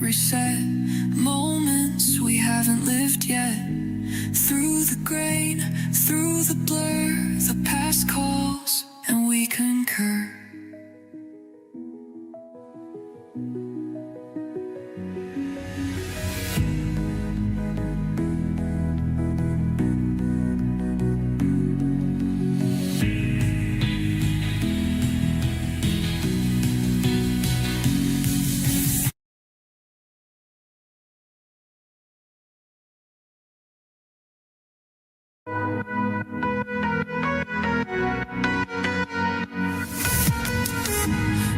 reset. Moments we haven't lived yet. Through the grain, through the blur, the past calls and we concur.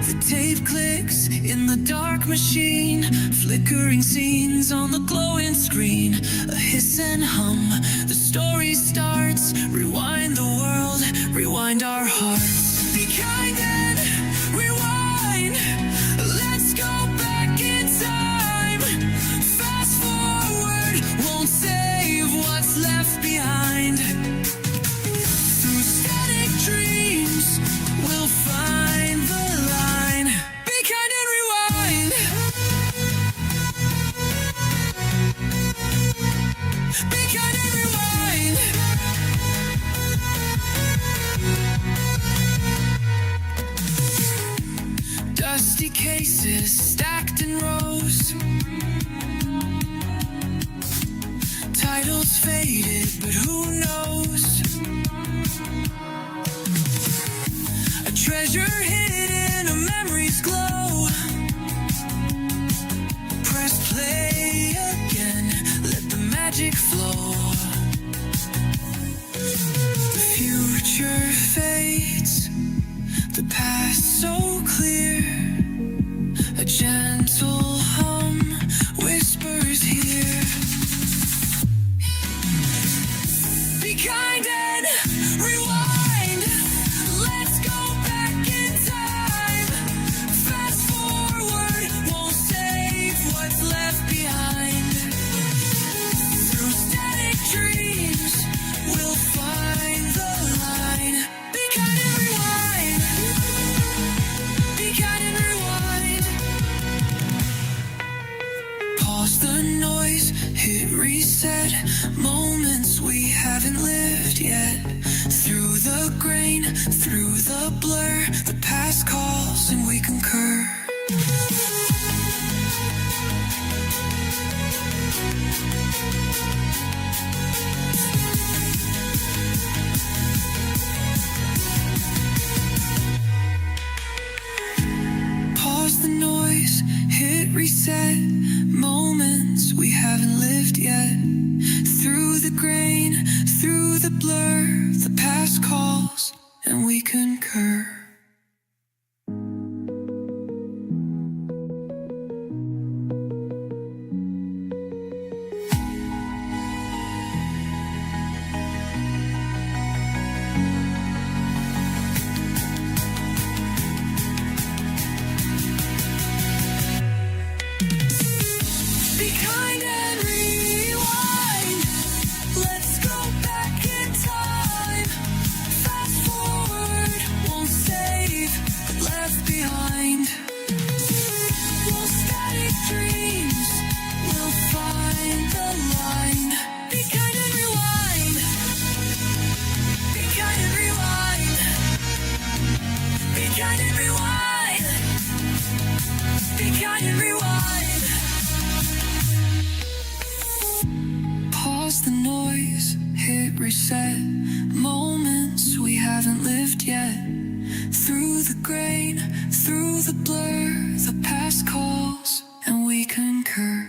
The tape clicks in the dark machine, flickering scenes on the glowing screen. A hiss and hum, the story starts. Rewind the world, rewind our hearts. Be kind and rewind. Let's go back in time. Fast forward won't save what's left behind. Through static dreams, we'll find the line. Be kind and rewind. Be kind and rewind. Dusty cases stacked in rows. Titles faded, but who knows? A treasure hidden, a memory's glow. Press play again, let the magic flow. The future fades, the past so clear. A gentle hum whispers here. Be kind and rewind. Let's go back in time. Fast forward won't save what's left behind. Through static dreams, we'll find the line. Be kind and rewind. Be kind and rewind. Pause the noise, hit reset. Moments we haven't lived yet. Through the grain, through the blur, the past calls and we concur. Pause the noise, hit reset. Moments we haven't lived yet. Through the grain, through the blur, the past calls and we concur. Be kind and rewind. Let's go back in time. Fast forward won't save what's left behind. We'll static dreams, we'll find the line. Be kind and rewind. Be kind and rewind. Be kind and rewind. Be kind and rewind. Pause the noise, hit reset. Moments we haven't lived yet. Through the grain, through the blur, the past calls and we concur.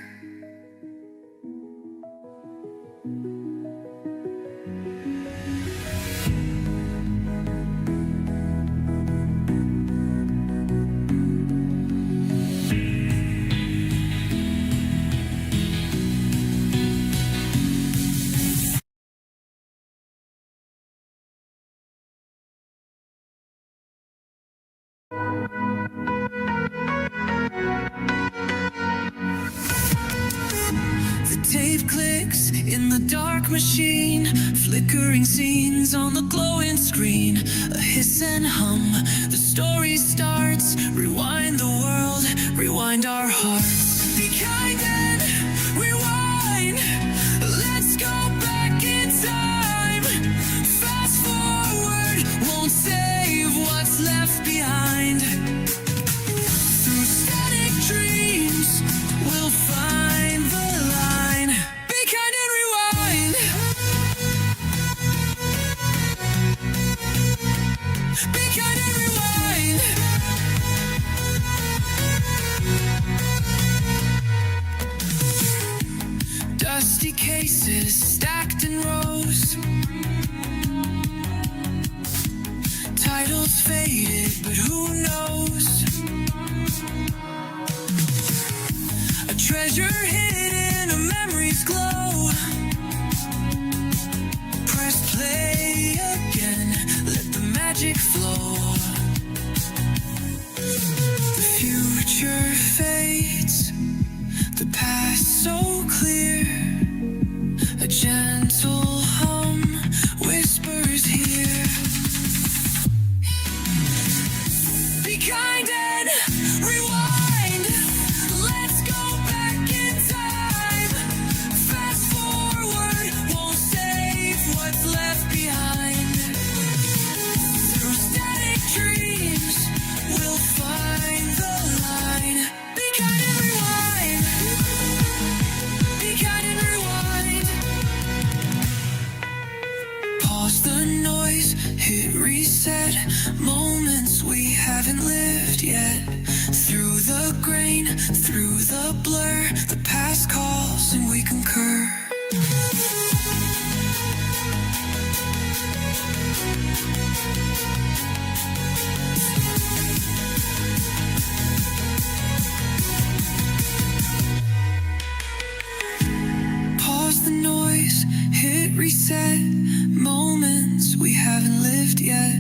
Tape clicks in the dark machine, flickering scenes on the glowing screen. A hiss and hum, the story starts. Rewind the world, rewind our hearts. Because dreams, we'll find the line. Be kind and rewind. Be kind and rewind. Dusty cases stacked in rows. Titles faded, but who knows? A treasure hidden, a memory's glow. Press play again, let the magic flow. The future fades, the past so clear. A gentle hum whispers here. Be kind and rewind. Let's go back in time. Fast forward won't save what's left behind. Through static dreams, we'll find the line. Be kind and rewind. Be kind and rewind. Pause the noise, hit reset. Moments we haven't lived yet. Through the grain, through the blur, the past calls and we concur. Pause the noise, hit reset. Moments we haven't lived yet.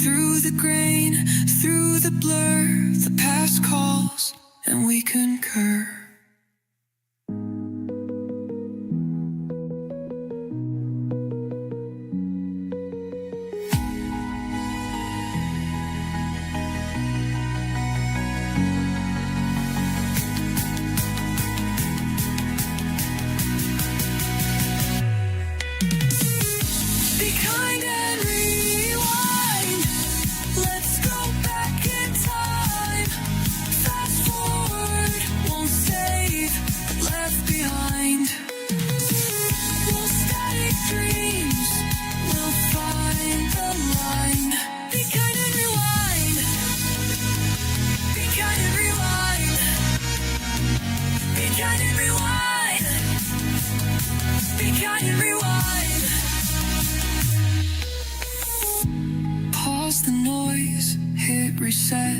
Through the grain, through the blur, the past calls and we concur. Be kind and rewind. Let's go back in time. Fast forward won't save what's left behind. We'll static dreams, we'll find the line. Be kind and rewind. Be kind and rewind. Be kind and rewind. Be kind and rewind. Pause the noise, hit reset.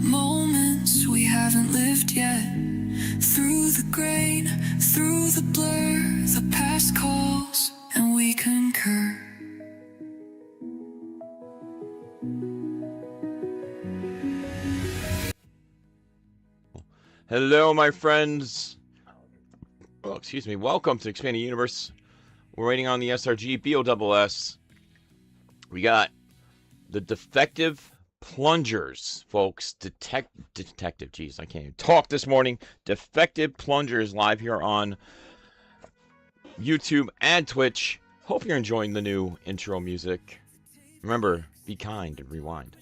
Moments we haven't lived yet. Through the grain, through the blur, the past calls and we concur. Hello, my friends. Oh, excuse me. Welcome to Expanding Universe. We're waiting on the SRG BOSS. We got the defective plungers, folks. Detective. Jeez, I can't even talk this morning. Defective plungers live here on YouTube and Twitch. Hope you're enjoying the new intro music. Remember, be kind and rewind.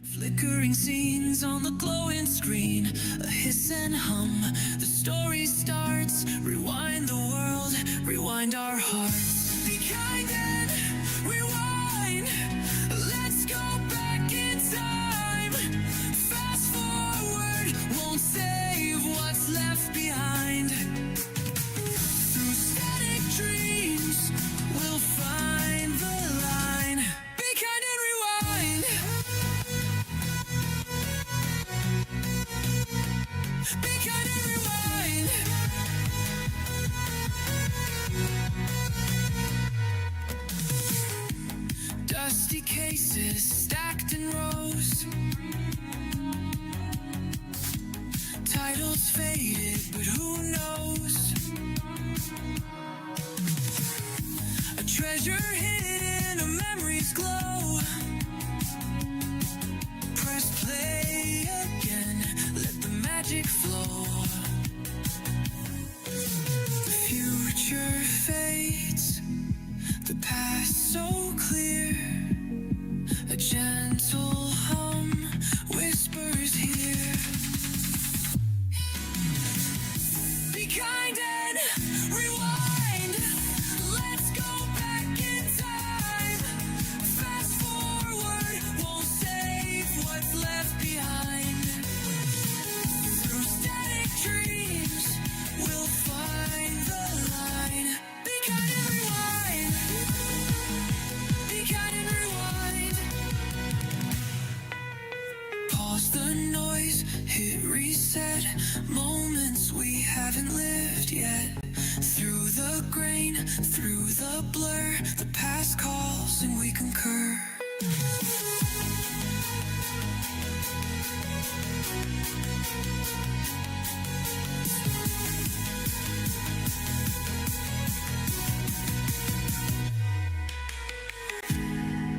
Flickering scenes on the glowing screen, a hiss and hum, the story starts. Rewind the world, rewind our hearts. Be kind and rewind. Let's go back in time. Fast forward won't save what's left behind. Through static dreams, we'll find the line. Be kind and rewind. Be kind and rewind. Dusty cases stacked in rows. Titles faded, but who knows? A treasure hidden, a memory's glow. Press play again, let the magic flow. The future fades, the past so clear. A gentle hum whispers here. haven't lived yet. Through the grain, through the blur, the past calls and we concur.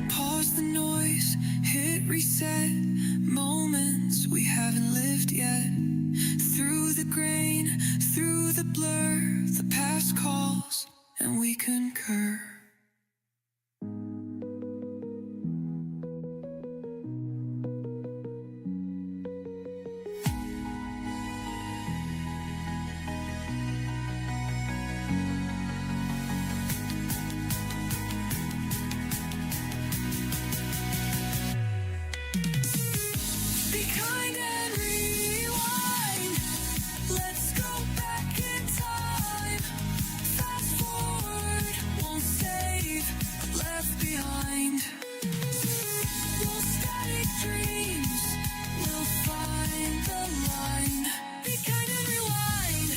Pause the noise, hit reset. Moments we haven't lived yet. Through the grain, through the blur, the past calls and we concur. Be kind and rewind. Let's go back in time. Fast forward, won't save, left behind. We'll static dreams, we'll find the line. Be kind and rewind.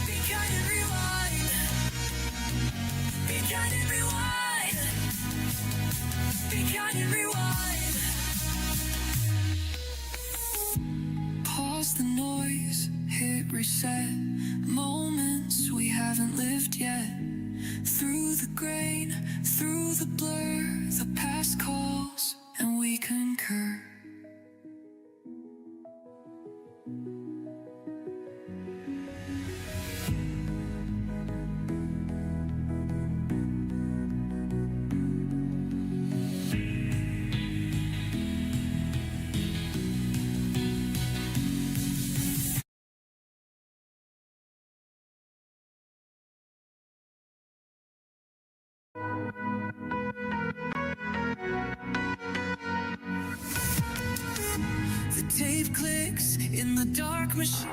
Be kind and rewind. Be kind and rewind. Be kind and rewind. Pause the noise, hit reset. Moments we haven't lived yet. Through the grain, through the blur, the past calls and we concur. The tape clicks in the dark machine.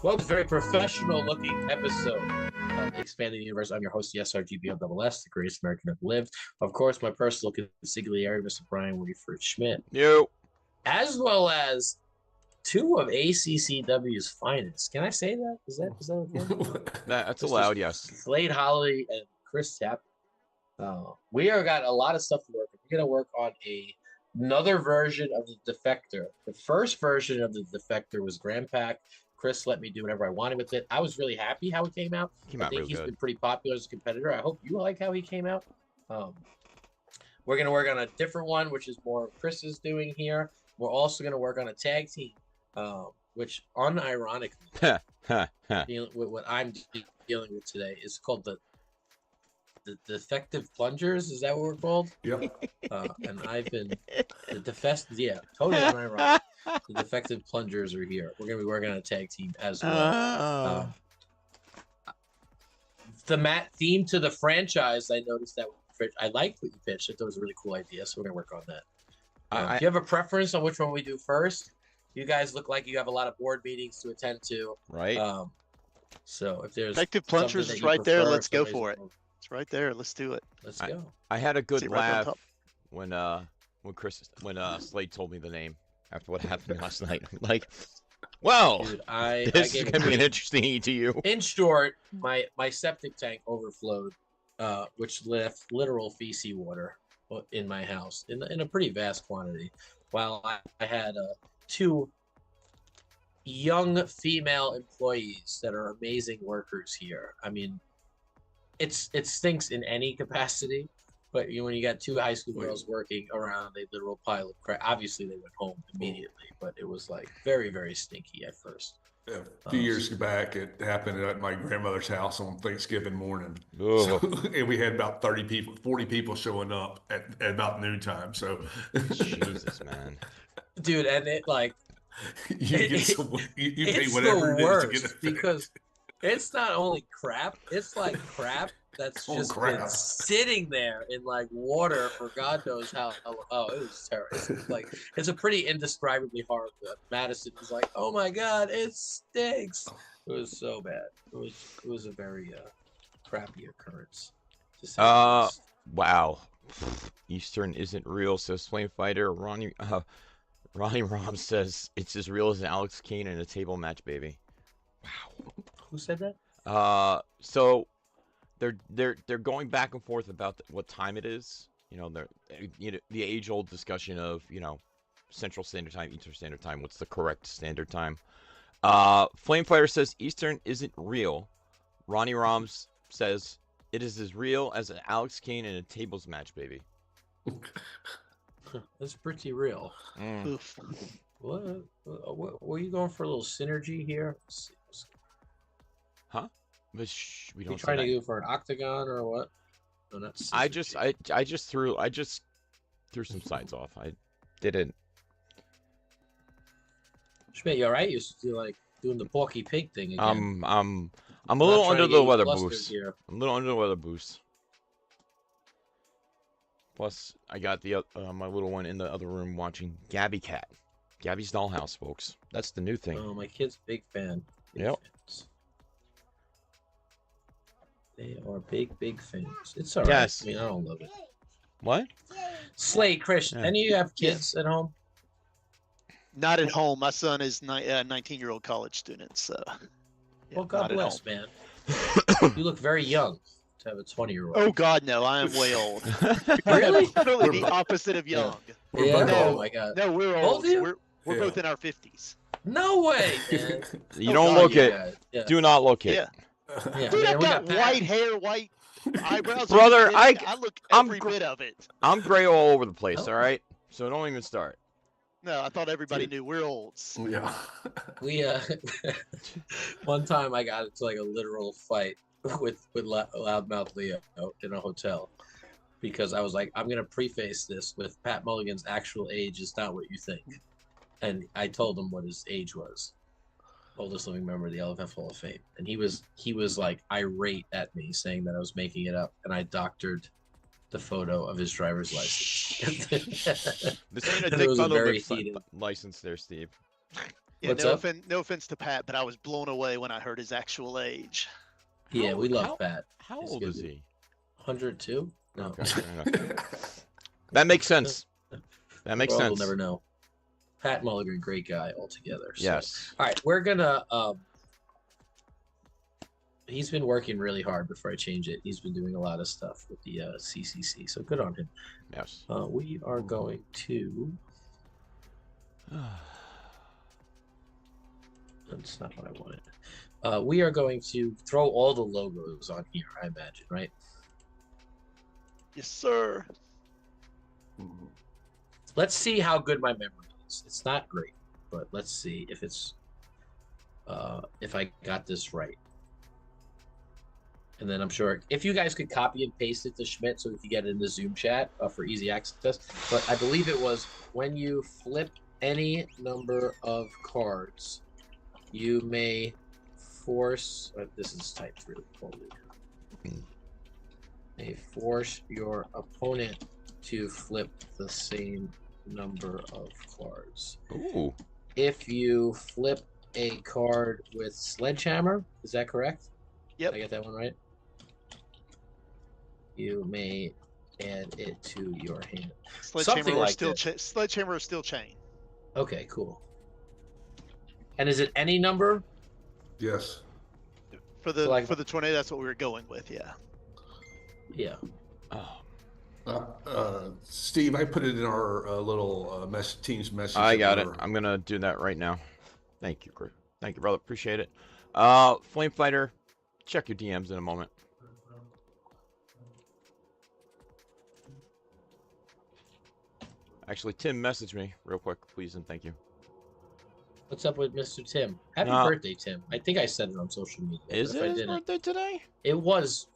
Well, it's a very professional-looking episode of Expanding the Universe. I'm your host, the SRGBOSS, the greatest American ever lived. Of course, my personal consigliere, Mr. Brian Weeford Schmidt, Yo. as well as two of ACCW's finest. Can I say that? Is that okay? That's allowed, yes. Slade Holly and Chris Tapp. We are got a lot of stuff to work on. We're going to work on another version of the Defector. The first version of the Defector was Grand Pack. Chris let me do whatever I wanted with it. I was really happy how it came out. I think he's been pretty popular as a competitor. I hope you like how he came out. We're going to work on a different one, which is more Chris is doing here. We're also going to work on a tag team, which unironically, dealing with what I'm dealing with today is called the Defective Plungers. Is that what we're called? Yep. And I've been totally unironic. The defective plungers are here. We're gonna be working on a tag team as well. The theme to the franchise, I noticed that I liked what you pitched. I thought it was a really cool idea, so we're gonna work on that. Do you have a preference on which one we do first? You guys look like you have a lot of board meetings to attend to. Right. So if there's Effective plungers is right there. Let's go for it. It's right there. Let's do it. Let's go. I had a good See, right on laugh top. when Slade told me the name after what happened last night. Like, well, Dude, this is gave gonna be an interesting ETU. In short, my septic tank overflowed, which left literal feces water in my house in a pretty vast quantity. While I had 2 young female employees that are amazing workers here. I mean, it stinks in any capacity, but when you got 2 high school girls working around a literal pile of crap, obviously they went home immediately, but it was like very, very stinky at first. Yeah, a few years back, it happened at my grandmother's house on Thanksgiving morning. Ugh. So, and we had about 30 people, 40 people showing up at about noontime. So, Jesus, man. Dude, and it like you pay it's whatever the it worst is to get it because it's not only crap, it's like crap that's just been sitting there in like water for God knows how. Oh, it was terrible. It's a pretty indescribably horrible. Madison was like, "Oh my God, it stinks." It was so bad. It was a very crappy occurrence. To say the least. Wow. Eastern isn't real, says Flame Fighter. Ronnie Rom says it's as real as an Alex Kane in a table match, baby. Wow. Who said that? So they're going back and forth about what time it is. The age-old discussion of Central Standard Time, Eastern Standard Time. What's the correct standard time? Flamefighter says Eastern isn't real. Ronnie Roms says it is as real as an Alex Kane in a tables match, baby. That's pretty real. Oof. What were you going for? A little synergy here? Huh? But we don't. You trying to go for an octagon or what? No, not I just threw some sides off. I didn't. Schmidt, you all right? You're like doing the Porky Pig thing again. I'm a little under the weather boost. Here. I'm a little under the weather boost. Plus, I got the my little one in the other room watching Gabby Cat. Gabby's Dollhouse, folks. That's the new thing. Oh, my kid's a big fan. Yep. Fans. They are big fans. It's all right. Yes. I mean, I don't love it. What? Slade, Chris, Yeah. any of you have kids at home? Not at home. My son is 19-year-old college student. So. Yeah, Well, God not at bless, home. man. You look very young to have a 20-year-old. Oh God, no! I am way old. Really? Totally the opposite of young. Yeah. both Oh old. my God. No, we're Both old. of you? We're Yeah. both in our 50s. No way, man. You Oh, don't God, look you it. guys. Yeah. Do not look it. Yeah. Yeah, Dude, man, I've we got Pat. white hair, white eyebrows. Brother, Are you kidding? I look I'm every gr- bit of it. I'm gray all over the place. Oh. All right. So don't even start. No, I thought everybody Dude. knew we're olds. Yeah. We one time I got into like a literal fight with Loudmouth Leo in a hotel because I was like, I'm gonna preface this with Pat Mulligan's actual age is not what you think, and I told him what his age was. Oldest living member of the LFF Hall of Fame, and he was like irate at me, saying that I was making it up, and I doctored the photo of his driver's license. This ain't a And it dick was a bundle very heated. license there, Steve. Yeah, What's no, up? no offense to Pat, but I was blown away when I heard his actual age. Yeah, we love how- Pat. How It's old good. is he? 102? No. Okay, fair enough. That makes sense. That makes World sense. will never know. Pat Mulligan, great guy altogether. So. Yes. All right, we're gonna. He's been working really hard before I change it. He's been doing a lot of stuff with the CCC, so good on him. Yes. We are going to. That's not what I wanted. We are going to throw all the logos on here. I imagine, right? Yes, sir. Let's see how good my memory is. It's not great, but let's see if it's if I got this right. And then I'm sure if you guys could copy and paste it to Schmidt so we could get it in the Zoom chat for easy access. But I believe it was when you flip any number of cards, you may force. This is typed really poorly. May force your opponent to flip the same number of cards. Ooh. If you flip a card with Sledgehammer, is that correct? Yep. Did I get that one right? You may add it to your hand. Something like this. Sledgehammer is still chain. Okay, cool. And is it any number? Yes. For the So, like- for the tornado, that's what we were going with. Yeah. Yeah. Oh, Steve, I put it in our little team's message. I that got it. we're- I'm gonna do that right now. Thank you, Chris. Thank you, brother. Appreciate it. Flame Fighter, check your DMs in a moment. Actually, Tim messaged me real quick, please and thank you. What's up with Mr. Tim? Happy No. birthday, Tim. I think I said it on social media. Is but if it I his didn't, birthday today? it was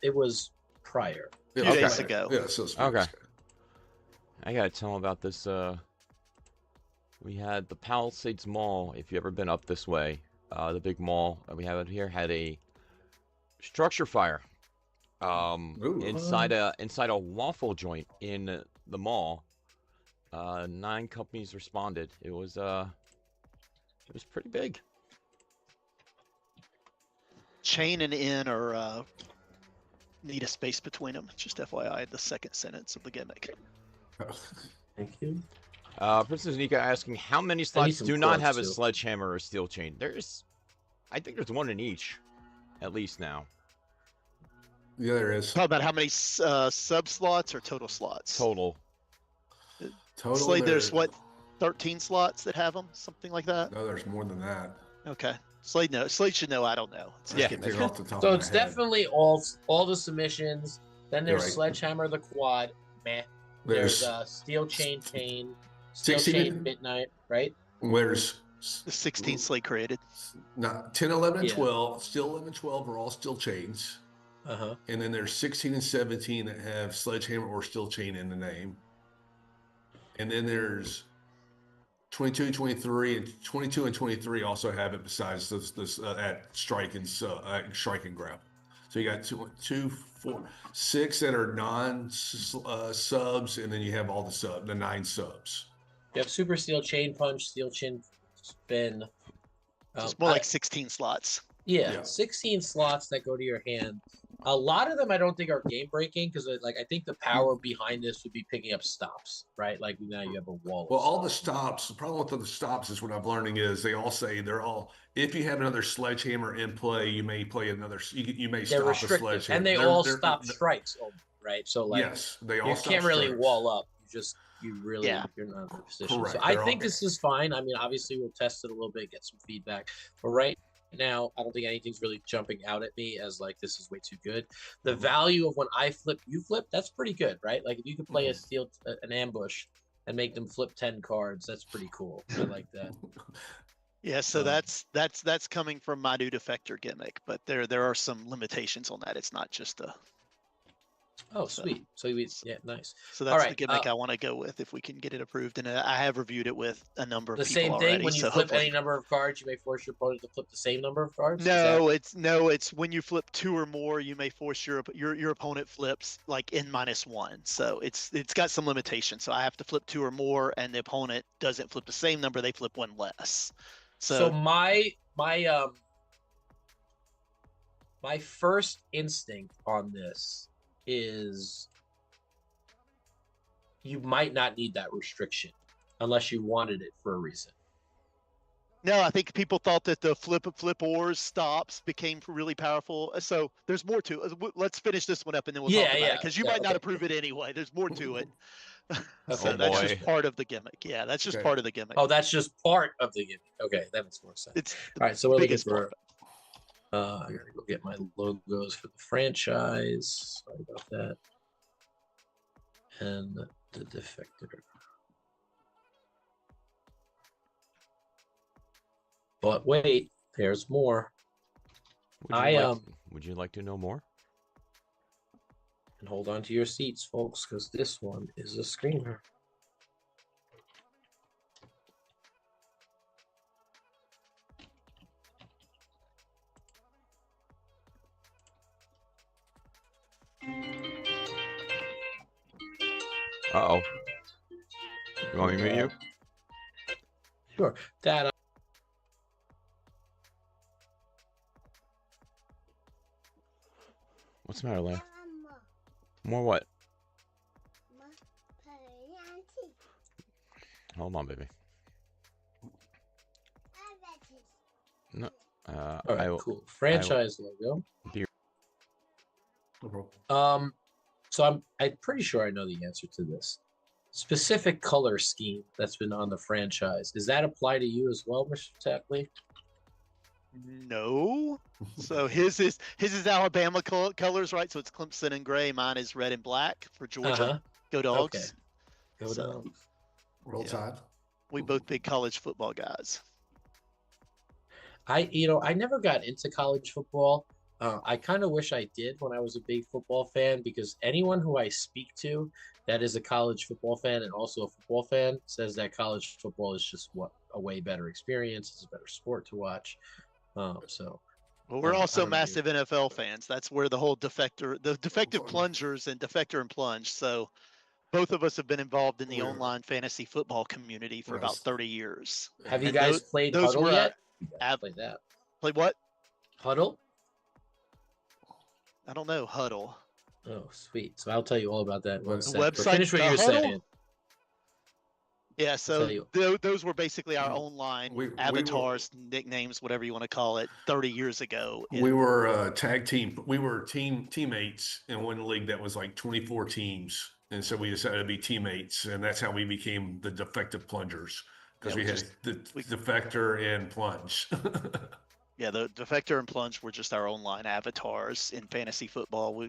prior. Yeah, Few days okay. ago. Yeah, so it's Okay. I gotta tell him about this. We had the Palisades Mall. If you ever been up this way, the big mall that we have out here had a structure fire. Ooh. Inside a waffle joint in the mall. 9 companies responded. It was pretty big. Chain and in are need a space between them. Just FYI, the second sentence of the gimmick. Thank you. Princess Nika asking how many I need slots some do not quotes, have a too. sledgehammer or steel chain. I think there's one in each, at least now. Yeah, there is. Talk about how many sub slots or total slots. Total. Total. Slade, there's there- what, 13 slots that have them, something like that. No, there's more than that. Okay, Slade knows. Slade should know. I don't know. It's his Yeah. gimmick. Take off the top So of it's my head. definitely all the submissions. Then there's Right. Sledgehammer the quad. Meh. There's Steel Chain Pain. Steel 16 Chain Midnight. Right. There's The 16 Slade created. not 10, 11, and Yeah. 12. Still 11, 12 are all still chains. Uh huh. And then there's 16 and 17 that have sledgehammer or steel chain in the name. And then there's 22, 23, and 22 and 23 also have it besides this at strike and grab. So you got 2, 4, 6 that are subs, and then you have all the 9 subs. You have Super Steel Chain Punch, Steel Chin Spin. So it's more like 16 slots. Yeah. 16 slots that go to your hand. A lot of them I don't think are game breaking because I think the power behind this would be picking up stops, right? Like now you have a wall. of Well, all the stops. stops, the problem with the stops is what I'm learning is they all say if you have another sledgehammer in play, you may play another, you may They're stop a restricted, sledgehammer. and they all stop strikes, right? So like, yes, they all you stop can't really strikes. wall up. You're not in a position. Correct. So I They're think all- this is fine. I mean, obviously we'll test it a little bit, get some feedback. But right now, I don't think anything's really jumping out at me as like this is way too good. The value of when I flip, you flip, that's pretty good, right? Like if you could play an ambush and make them flip 10 cards, that's pretty cool. I like that. Yeah, so Um, that's coming from my new defector gimmick, but there are some limitations on that. It's not just a. Oh, sweet. So yeah, nice. So that's the right, gimmick I want to go with if we can get it approved. And I have reviewed it with a number of The people same already. thing when you so flip hopefully- any number of cards, you may force your opponent to flip the same number of cards. Is No, that- it's when you flip 2 or more, you may force your opponent flips like n -1. So it's got some limitations. So I have to flip 2 or more, and the opponent doesn't flip the same number; they flip 1 less. So my first instinct on this is you might not need that restriction unless you wanted it for a reason. No, I think people thought that the flip ors stops became really powerful. So there's more to it. Let's finish this one up and then we'll talk about it because you might not okay. approve it anyway. There's more to it. Okay, So that's boy. just part of the gimmick. Yeah, that's just Okay. part of the gimmick. Oh, that's just part of the gimmick. Okay, that makes more sense. It's All right, so we're looking biggest for. part. I gotta go get my logos for the franchise. Sorry about that. And the defector. But wait, there's more. Would you like to know more? And hold on to your seats, folks, because this one is a screamer. Uh-oh. You want me to mute you? Sure. Dad, What's the matter, Leia? More what? Hold on, baby. No. all right, I will. cool. Franchise logo. No problem. So I'm pretty sure I know the answer to this. Specific color scheme that's been on the franchise. Does that apply to you as well, Mr. Tapley? No. So his is Alabama colors, right? So it's Clemson and gray. Mine is red and black for Georgia. Uh-huh. Go Dogs. Okay. Go So- Dogs. Roll Yeah. Tide. We both big college football guys. I never got into college football. I kind of wish I did when I was a big football fan, because anyone who I speak to that is a college football fan and also a football fan says that college football is just a way better experience. It's a better sport to watch. So Well, we're I also don't know. massive NFL fans. That's where the whole defective plungers and defector and plunge. So both of us have been involved in the We're- online fantasy football community for about Yes. 30 years. have you And guys played those Huddle were yet? our- Played that. Play what? Huddle? I don't know. Huddle. Oh, sweet. So I'll tell you all about that. in one The second. But website, finish what the you're Huddle? saying. Yeah, so you- those were basically our online We were- avatars, nicknames, whatever you want to call it, 30 years ago. We were tag team. We were teammates in one league that was like 24 teams, and so we decided to be teammates, and that's how we became the defective plungers, because Yeah, we we had the we- defector and plunge. Yeah, the defector and plunge were just our online avatars in fantasy football.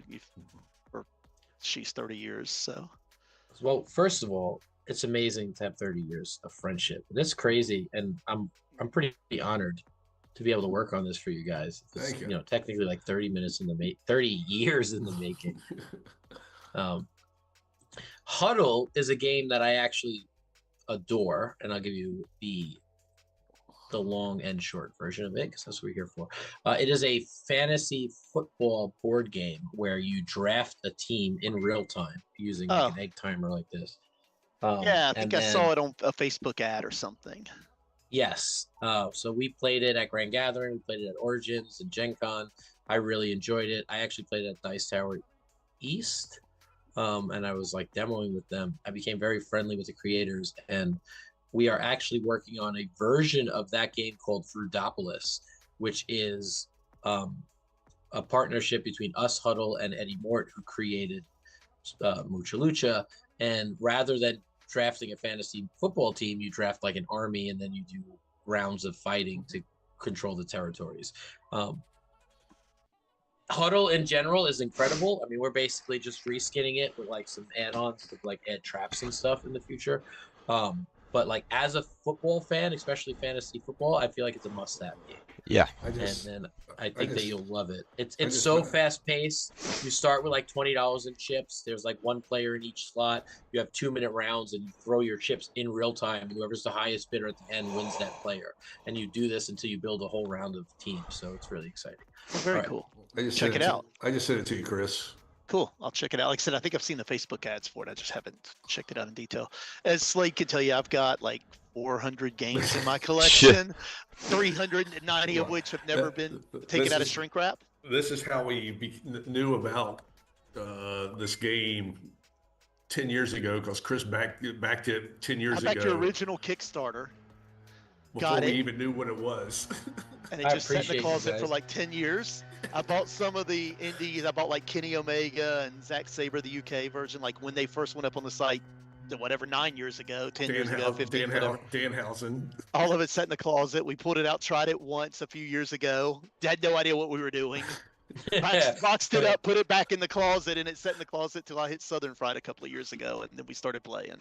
She's 30 years, so Well, first of all, it's amazing to have 30 years of friendship. It's crazy, and I'm pretty honored to be able to work on this for you guys. It's, Thank you. Technically like 30 minutes in the 30 years in the making. Huddle is a game that I actually adore, and I'll give you the long and short version of it, because that's what we're here for. It is a fantasy football board game where you draft a team in real time using like an egg timer like this. yeah, I think and I saw then- it on a Facebook ad or something. Yes. So we played it at Grand Gathering. We played it at Origins and Gen Con. I really enjoyed it. I actually played it at Dice Tower East. And I was like demoing with them. I became very friendly with the creators, and we are actually working on a version of that game called Fruitopolis, which is a partnership between us, Huddle, and Eddie Mort, who created Mucha Lucha. And rather than drafting a fantasy football team, you draft like an army, and then you do rounds of fighting to control the territories. Huddle in general is incredible. I mean, we're basically just reskinning it with like some add-ons to like add traps and stuff in the future. But like as a football fan, especially fantasy football, I feel like it's a must-have game. Yeah. And then I think that just- you'll love it. It's just so went- fast-paced. You start with like $20 in chips. There's like one player in each slot. You have 2-minute rounds, and you throw your chips in real time. Whoever's the highest bidder at the end wins that player. And you do this until you build a whole round of teams. So it's really exciting. Very Alright. cool. I just Check sent it to- out. I just sent it to you, Chris. Cool. I'll check it out. Like I said, I think I've seen the Facebook ads for it. I just haven't checked it out in detail. As Slade can tell you, I've got like 400 games in my collection, 390 of which have never been taken out of shrink wrap. This is how we knew about this game 10 years ago, because Chris backed it 10 years I backed ago your original Kickstarter, before got we it. even knew what it was. and it I just sat in appreciate the you closet for guys. like 10 years. I bought some of the indies. I bought like Kenny Omega and Zack Sabre, the UK version, like when they first went up on the site, whatever, 9 years ago, 10 years ago, 15, whatever. Danhausen. All of it sat in the closet. We pulled it out, tried it once a few years ago. Had no idea what we were doing. Boxed it up, put it back in the closet, and it sat in the closet till I hit Southern Fried a couple of years ago, and then we started playing.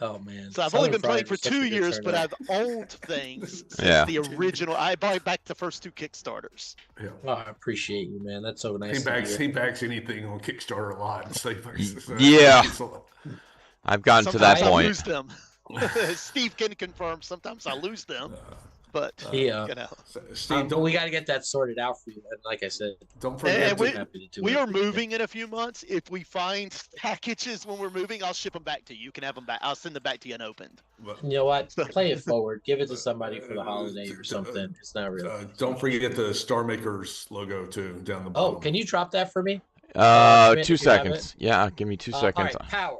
Oh man! So I've only Southern been playing Fried for is such a 2 good years, but turnout. I've owned things since Yeah. the original. I bought back the first 2 Kickstarters. Yeah. Oh, I appreciate you, man. That's so nice. He to backs hear. anything on Kickstarter a lot. So Yeah. I've gotten to that Sometimes I point. lose them. Steve can confirm. Sometimes I lose them, but Yeah. you know. Steve, we got to get that sorted out for you. And like I said, don't forget. And to- happy to do We it. are moving in a few months. If we find packages when we're moving, I'll ship them back to you. You can have them back. I'll send them back to you unopened. You know what? Play it forward. Give it to somebody for the holiday or something. It's not real. Don't forget the Star Makers logo too down the bottom. Oh, can you drop that for me? 2 if you have seconds. Yeah, give me 2 All seconds. right, power.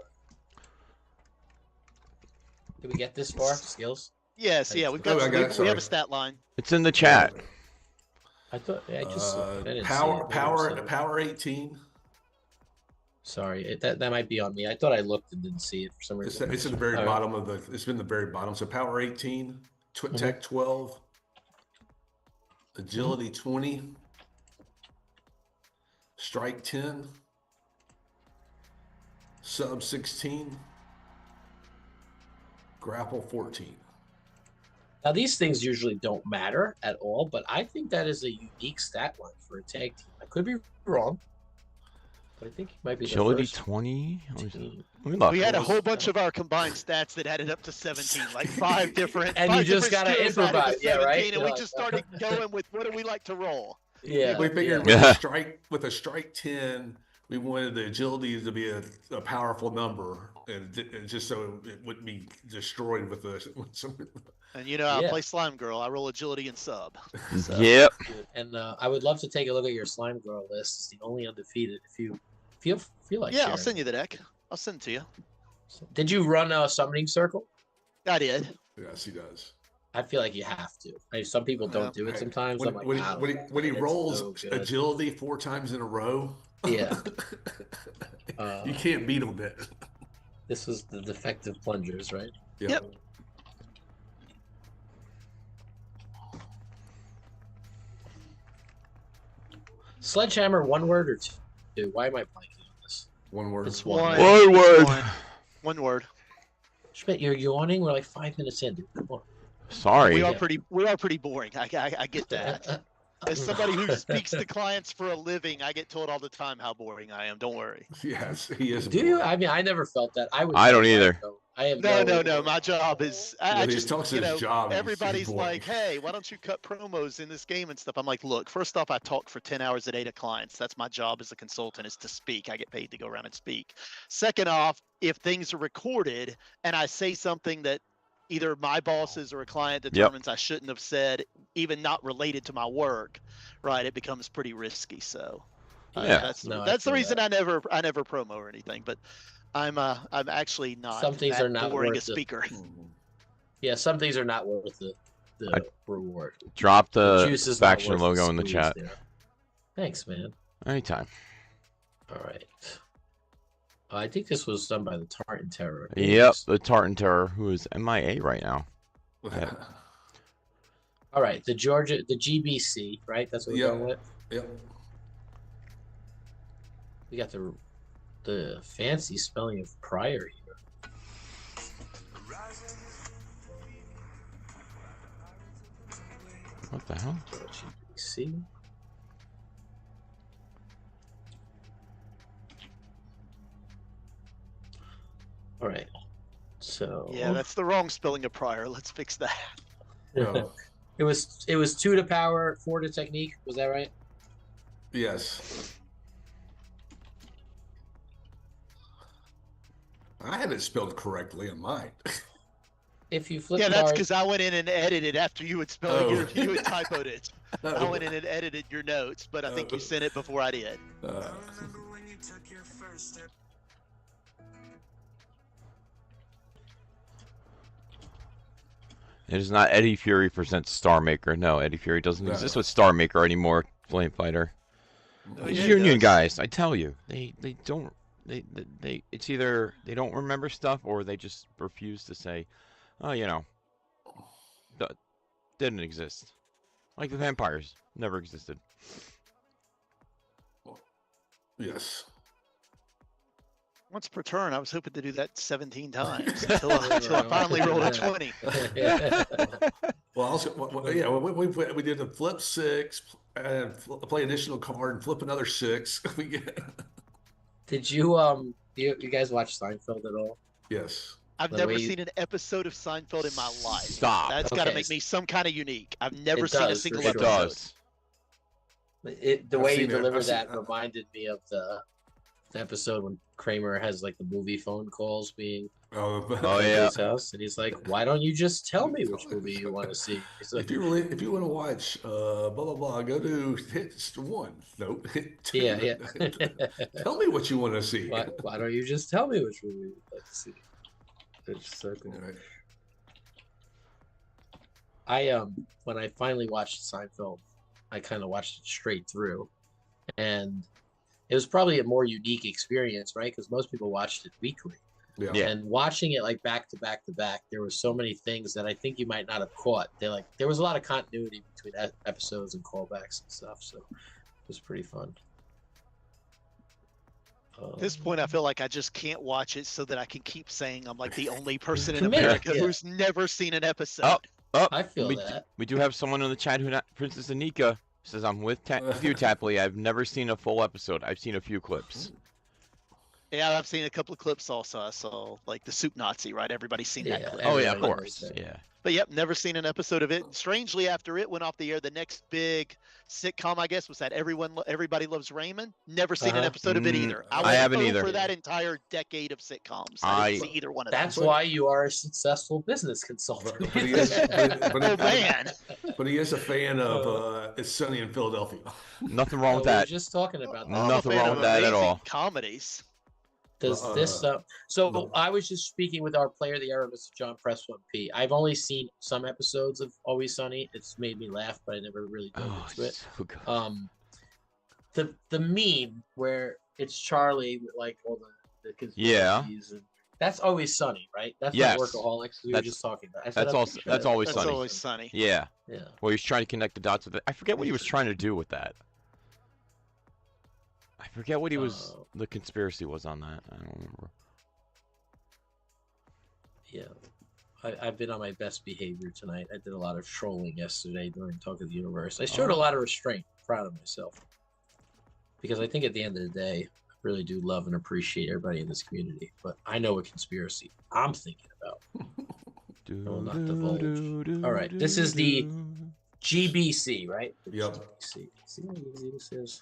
Did we get this far? Skills? Yes, yeah, we've Oh, got. I got it, we have a sorry. stat line. It's in the chat. I thought I just I didn't power, see it. So- power 18. Sorry, that might be on me. I thought I looked and didn't see it for some reason. It's in the very All right. bottom of the. It's been the very bottom. So power 18, tech 12, agility 20, strike 10, sub 16, grapple 14. Now these things usually don't matter at all, but I think that is a unique stat line for a tag team. I could be wrong, but I think it might be Agility the first 20. Let team. me look. We had a whole bunch of our combined stats that added up to 17, like 5 different. And you 5 just different gotta skills added to improvise, yeah, right? 17, And You're we like, just started going with what do we like to roll? Yeah, We figured Yeah. with a strike 10, we wanted the agility to be a powerful number, and just so it wouldn't be destroyed with some. And you know, I Yeah. play Slime Girl. I roll agility and sub. So, Yep. And I would love to take a look at your slime girl list. It's the only undefeated. If you feel like Yeah, I'll sharing. send you the deck. I'll send it to you. Did you run a summoning circle? I did. Yes, he does. I feel like you have to. Some people don't do it Hey, sometimes. When, I'm like, when, wow, when he it's rolls so good. agility 4 times in a row, Yeah. you can't beat him that. This was the defective plungers, right? Yep. Sledgehammer, one word or two? Why am I blanking on this? One word. It's one. One. One word. One word. Schmidt, you're yawning. We're like 5 minutes in, dude. Come on. Sorry. We are pretty boring. I get that. As somebody who speaks to clients for a living, I get told all the time how boring I am. Don't worry. Yes, he is. Do you? I mean, I never felt that. I don't either. I have No. My job is I He just talks you his know job, he's everybody's boring. like, hey, why don't you cut promos in this game and stuff? I'm like, look, first off, I talk for 10 hours a day to clients. That's my job as a consultant is to speak. I get paid to go around and speak. Second off, if things are recorded and I say something that either my bosses or a client determines I shouldn't have said, even not related to my work, right? It becomes pretty risky. So Yeah. that's No, I the feel reason that. I never promo or anything. But I'm actually not Some things that are not boring a worth it. speaker. Yeah, some things are not worth the I- reward. Drop The the juice is not faction worth logo in the squeeze chat. there. Thanks, man. Anytime. All right. I think this was done by the Tartan Terror. Yep, the Tartan Terror, who is MIA right now. All right, the GBC, right? That's what we're Yeah. going with. Yep. We got the fancy spelling of prior here. What the hell? GBC. All right. So Yeah, that's the wrong spelling of prior. Let's fix that. Yeah. it was 2 to power, 4 to technique. Was that right? Yes. I had it spelled correctly in mine. If you flip Yeah, that's card, because I went in and edited after you had spelled Oh. you had typoed it. I went in and edited your notes, but I think you sent it before I did. It is not Eddie Fury presents Star Maker. No, Eddie Fury doesn't No. exist with Star Maker anymore. Flame Fighter. Oh, These yeah, it union does. guys, I tell you, they don't they it's either they don't remember stuff or they just refuse to say, oh, you know, didn't exist. Like the vampires never existed. Yes. Once per turn, I was hoping to do that 17 times until I finally rolled a 20. Well, also, yeah, we did a flip 6, play additional card, and flip another 6. Did you you guys watch Seinfeld at all? Yes. I've The never way- seen an episode of Seinfeld in my life. Stop. That's got to Okay. make me some kind of unique. I've never It seen a does, for single sure. It episode. does. The I've way you seen it. deliver I've seen- that reminded me of the episode when Kramer has like the movie phone calls being Oh, at yeah. his house, and he's like, "Why don't you just tell me which movie you want to see?" He's like, if you want to watch blah blah blah, go to hit 1. Nope, hit 2. "Yeah, yeah." Tell me what you want to see. why don't you just tell me which movie you'd like to see? It's so cool. Right. When I finally watched Seinfeld, I kind of watched it straight through, and it was probably a more unique experience, right? Because most people watched it weekly. Yeah. Yeah. And watching it like back to back to back, there were so many things that I think you might not have caught. There was a lot of continuity between episodes and callbacks and stuff, so it was pretty fun. At this point, I feel like I just can't watch it so that I can keep saying I'm like the only person in Committed, America yeah. who's never seen an episode. Oh, I feel we, that. we do have someone in the chat Princess Anika says, I'm with you, Tapley. I've never seen a full episode. I've seen a few clips. Yeah, I've seen a couple of clips also. I saw like the Soup Nazi, right? Everybody's seen that Yeah. clip. Oh, yeah, of Everybody course. knows that. Yeah. But yep, never seen an episode of it. Strangely, after it went off the air, the next big sitcom, I guess, was that Everybody Loves Raymond. Never seen an Uh-huh. episode of it Mm, either. I went haven't home either. for that entire decade of sitcoms. I didn't see either one of them. That's why you are a successful business consultant. But he is, Oh man, but he is a fan of It's Sunny in Philadelphia. Nothing wrong with We were that. just talking about that. I'm a Nothing fan wrong of with that at amazing all. Comedies. Does this stuff? So no. I was just speaking with our player of the era, Mr. John Press1P. I've only seen some episodes of Always Sunny. It's made me laugh, but I never really dove Oh, into it. so good. The meme where it's Charlie with like all the Yeah. conspiracies and that's Always Sunny, right? That's Yes. not Workaholics. We were That's- just talking about. I said That's I'm all. pretty sure That's always That's sunny. always sunny. Yeah. Yeah. Well, he's trying to connect the dots with it. I forget what he was trying to do with that. I forget what he was. The conspiracy was on that. I don't remember. Yeah. I've been on my best behavior tonight. I did a lot of trolling yesterday during Talk of the Universe. I showed a lot of restraint. Proud of myself. Because I think at the end of the day, I really do love and appreciate everybody in this community. But I know what conspiracy I'm thinking about. will not divulge. All right, this is the GBC, right? The Yep. GBC. See how easy this is?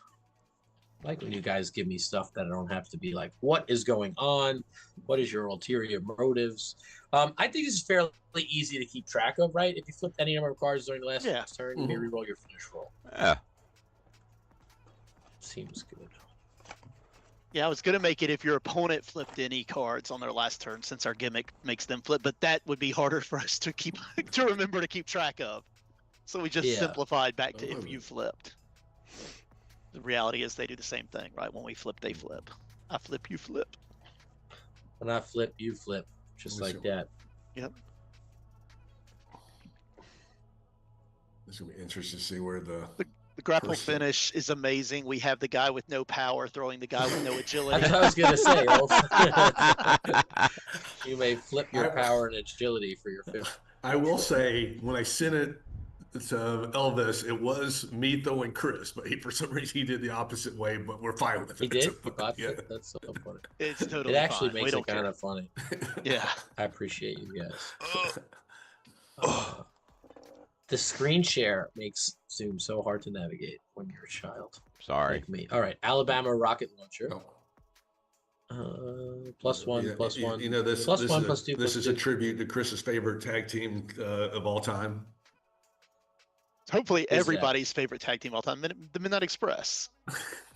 I like when you guys give me stuff that I don't have to be like, what is going on? What is your ulterior motives? I think this is fairly easy to keep track of, right? If you flipped any number of cards during the last Yeah. turn, you may reroll your finish roll. Yeah. Seems good. Yeah, I was gonna make it if your opponent flipped any cards on their last turn, since our gimmick makes them flip, but that would be harder for us to keep to remember to keep track of. So we just Yeah. simplified back to if you flipped. The reality is they do the same thing, right? When we flip, they flip. I flip, you flip. When I flip, you flip. Just Let me like see. that. This will be interesting to see where the The grapple Person. finish is amazing. We have the guy with no power throwing the guy with no That's agility. what I was gonna say. Ulf. You may flip your power and agility for your fifth. I will say when I sent it to Elvis, it was me throwing Chris, but for some reason he did the opposite way. But we're fine with it. He did. He botched Yeah. it? That's so funny. It's totally It actually fine. We makes don't it kind care. of funny. Yeah. I appreciate you guys. The screen share makes Zoom so hard to navigate when you're a child. Sorry. Like me. All right, Alabama rocket launcher. Oh. Plus one, Yeah, plus one. You know this. Plus this one, is a, plus two, This plus is a two. tribute to Chris's favorite tag team of all time. Hopefully Who's that? everybody's favorite tag team of all time, the Midnight Express.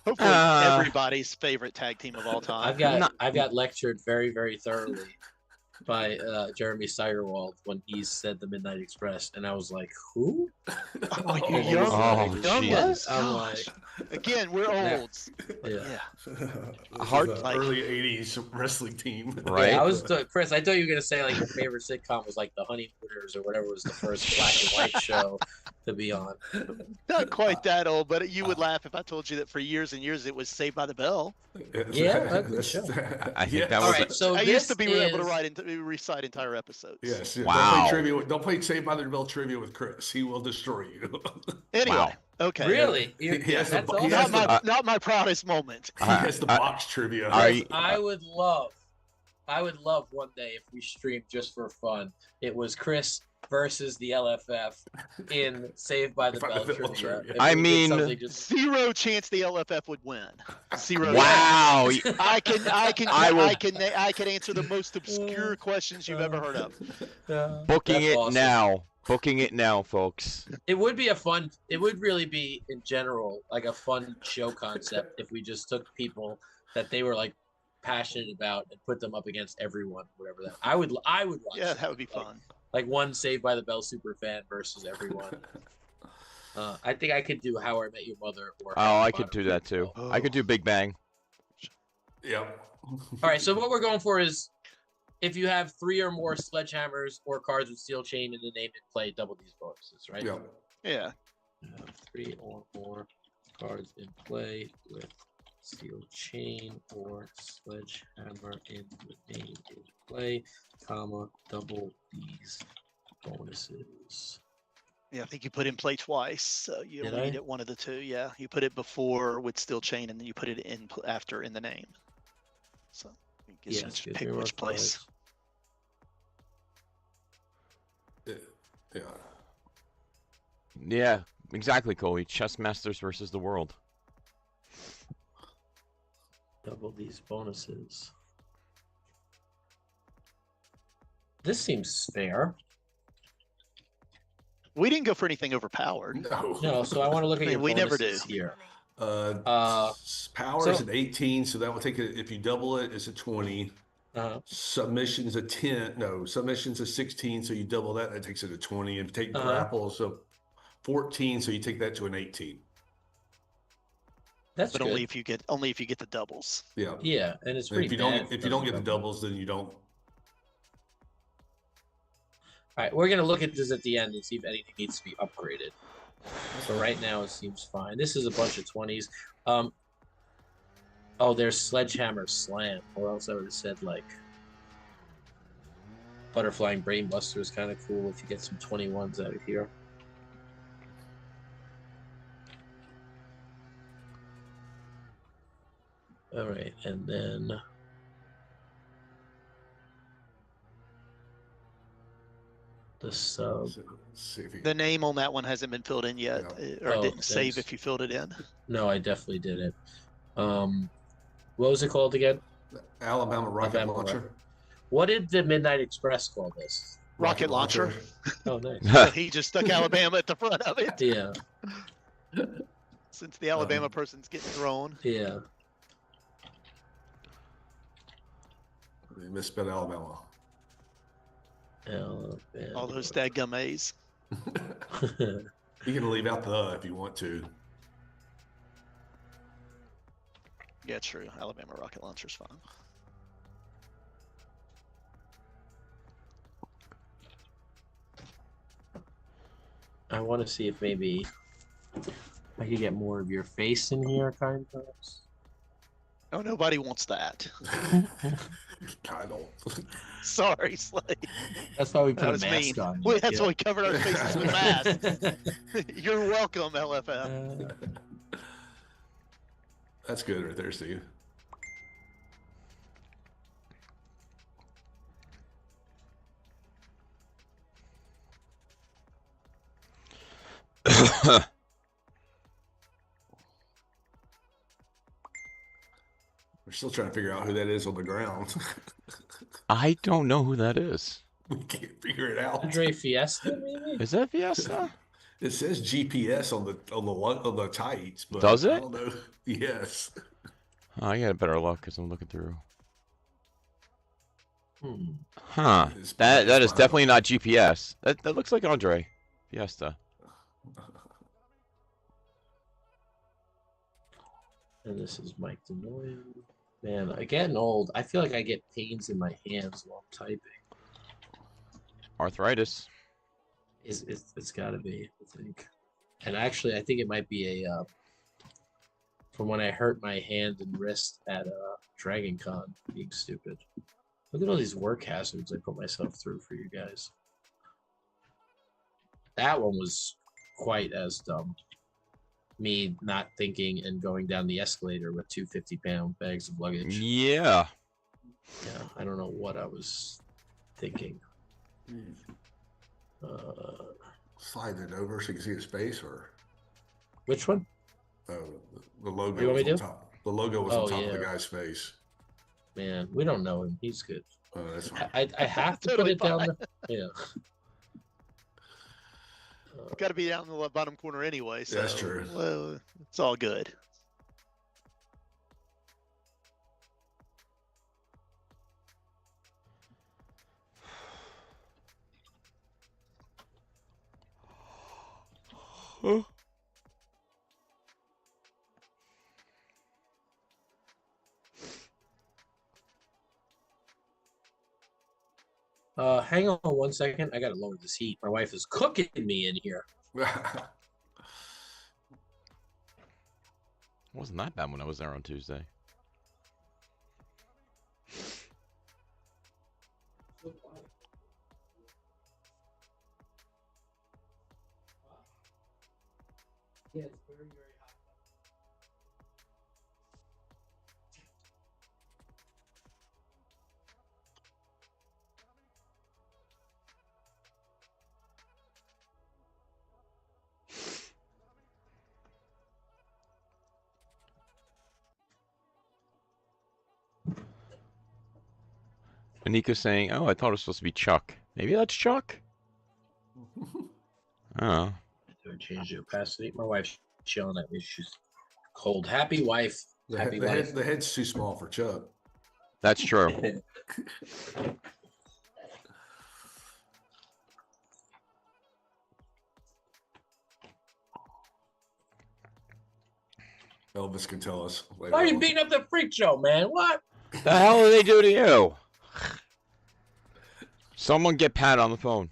Hopefully Uh, everybody's favorite tag team of all time. I've got lectured very, very thoroughly by Jeremy Steigerwald when he said the Midnight Express, and I was like, "Who?" Oh, you And he young, was Oh, like, young "What?" Jesus. I'm like, Again, we're Yeah. olds. yeah. Yeah. Hard- This is a like- early '80s wrestling team. Right. Yeah, I was Chris. I thought you were gonna say like your favorite sitcom was like The Honeymooners or whatever was the first black and white show to be on. Not quite that old, but you would laugh if I told you that for years and years it was Saved by the Bell. Yeah, that's a show. I think that All was right, so I this used to be able to is- recite entire episodes. Yes. Wow. Don't play Saved by the Bell trivia with Chris. He will destroy you. Anyway, Wow. okay. Really? He has That's the- he awesome. has Not the- not my proudest moment. He has the box trivia. Are you- I would love I would love one day if we streamed just for fun. It was Chris versus the LFF in Saved by the Bell trivia. If I we did mean, something just 0 chance the LFF would win. 0. wow. I can I can answer the most obscure questions you've ever heard of. Booking That's it awesome. now. Booking it now, folks. It would be it would really be in general like a fun show concept if we just took people that they were like passionate about and put them up against everyone, whatever that. I would watch. Yeah, that would be fun. Like one Saved by the Bell super fan versus everyone. I think I could do How I Met Your Mother. Or Oh, Harry I could Potter do that too. I could do Big Bang. Yep. All right, so what we're going for is if you have 3 or more sledgehammers or cards with steel chain in the name and play, double these bonuses, right? Yep. Yeah. 3 or more cards in play with steel chain or sledgehammer in the name in play, comma, double these bonuses. Yeah, I think you put in play twice, so you Did only I? need it one of the two. Yeah, you put it before with steel chain, and then you put it in after in the name. So you can Yes, just give pick me which more place. cards. Yeah. Yeah, exactly, Coley. Chess Masters versus the world. Double these bonuses. This seems fair. We didn't go for anything overpowered. No. No, so I want to look at I mean, your we never bonuses do. here. Power is so- an 18, so that will take it. If you double it, it's a 20. Submission's a 10. No, submission's a 16, so you double that. That takes it to 20. And take grapple, so 14, so you take that to an 18. That's But good. only if you get the doubles. Yeah. Yeah, and it's And pretty if you bad don't, if you don't get the double. doubles, then you don't. All right, we're gonna look at this at the end and see if anything needs to be upgraded. So right now it seems fine. This is a bunch of 20s. Oh, there's Sledgehammer Slam, or else I would have said like Butterflying Brainbuster is kind of cool if you get some 21s out of here. All right, and then the sub. See if you, The name on that one hasn't been filled in yet, or Oh, it didn't save thanks. if you filled it in. No, I definitely did it. What was it called again? Alabama rocket Alabama launcher. What did the Midnight Express call this? Rocket launcher. Oh, nice. So he just stuck Alabama at the front of it Yeah, since the Alabama person's getting thrown. yeah. They misspelled Alabama. Alabama. All those dadgum A's. You can leave out the if you want to. Yeah, true. Alabama rocket launcher's fine. I want to see if maybe I could get more of your face in here, kind of. Oh, nobody wants that. Kind of. Sorry, Slade. That's why we That put a was mask mean. on. Well, that's why we covered our faces with masks. You're welcome, LFF. That's good right there, Steve. We're still trying to figure out who that is on the ground. I don't know who that is. We can't figure it out. Andre Fiesta, maybe? Is that Fiesta? It says GPS on the tights, but Does I it? don't know. Yes. Oh, I got better luck because I'm looking through. Hmm. Huh. It's- That it's is fine. definitely not GPS. That looks like Andre Fiesta. And this is Mike DeNoyan. Man, I'm getting old. I feel like I get pains in my hands while I'm typing. Arthritis. It's got to be, I think. And actually, I think it might be a from when I hurt my hand and wrist at Dragon Con, being stupid. Look at all these work hazards I put myself through for you guys. That one was quite as dumb. Me not thinking and going down the escalator with two 50-pound bags of luggage. Yeah. Yeah, I don't know what I was thinking. Slide it over so you can see his face, or Which one? the You logo want was me on to? top. The logo was on Oh, top of the yeah. guy's face. Man, we don't know him. He's good. Oh, that's fine. I have to Totally put it down fine. there. Yeah. Got to be down in the bottom corner anyway. So That's true. well, it's all good. Hang on 1 second. I gotta lower this heat. My wife is cooking me in here. It wasn't that bad when I was there on Tuesday. Yeah, it's very, very hot. And Nico's saying, "Oh, I thought it was supposed to be Chuck. Maybe that's Chuck." Oh, Do I change the opacity? My wife's yelling at me. She's cold. Happy wife. The, Happy head, the, wife. head, the head's too small for Chuck. that's true. Elvis can tell us later. Why are you on. beating up the freak show, man? What? The hell did they do to you? Someone get Pat on the phone.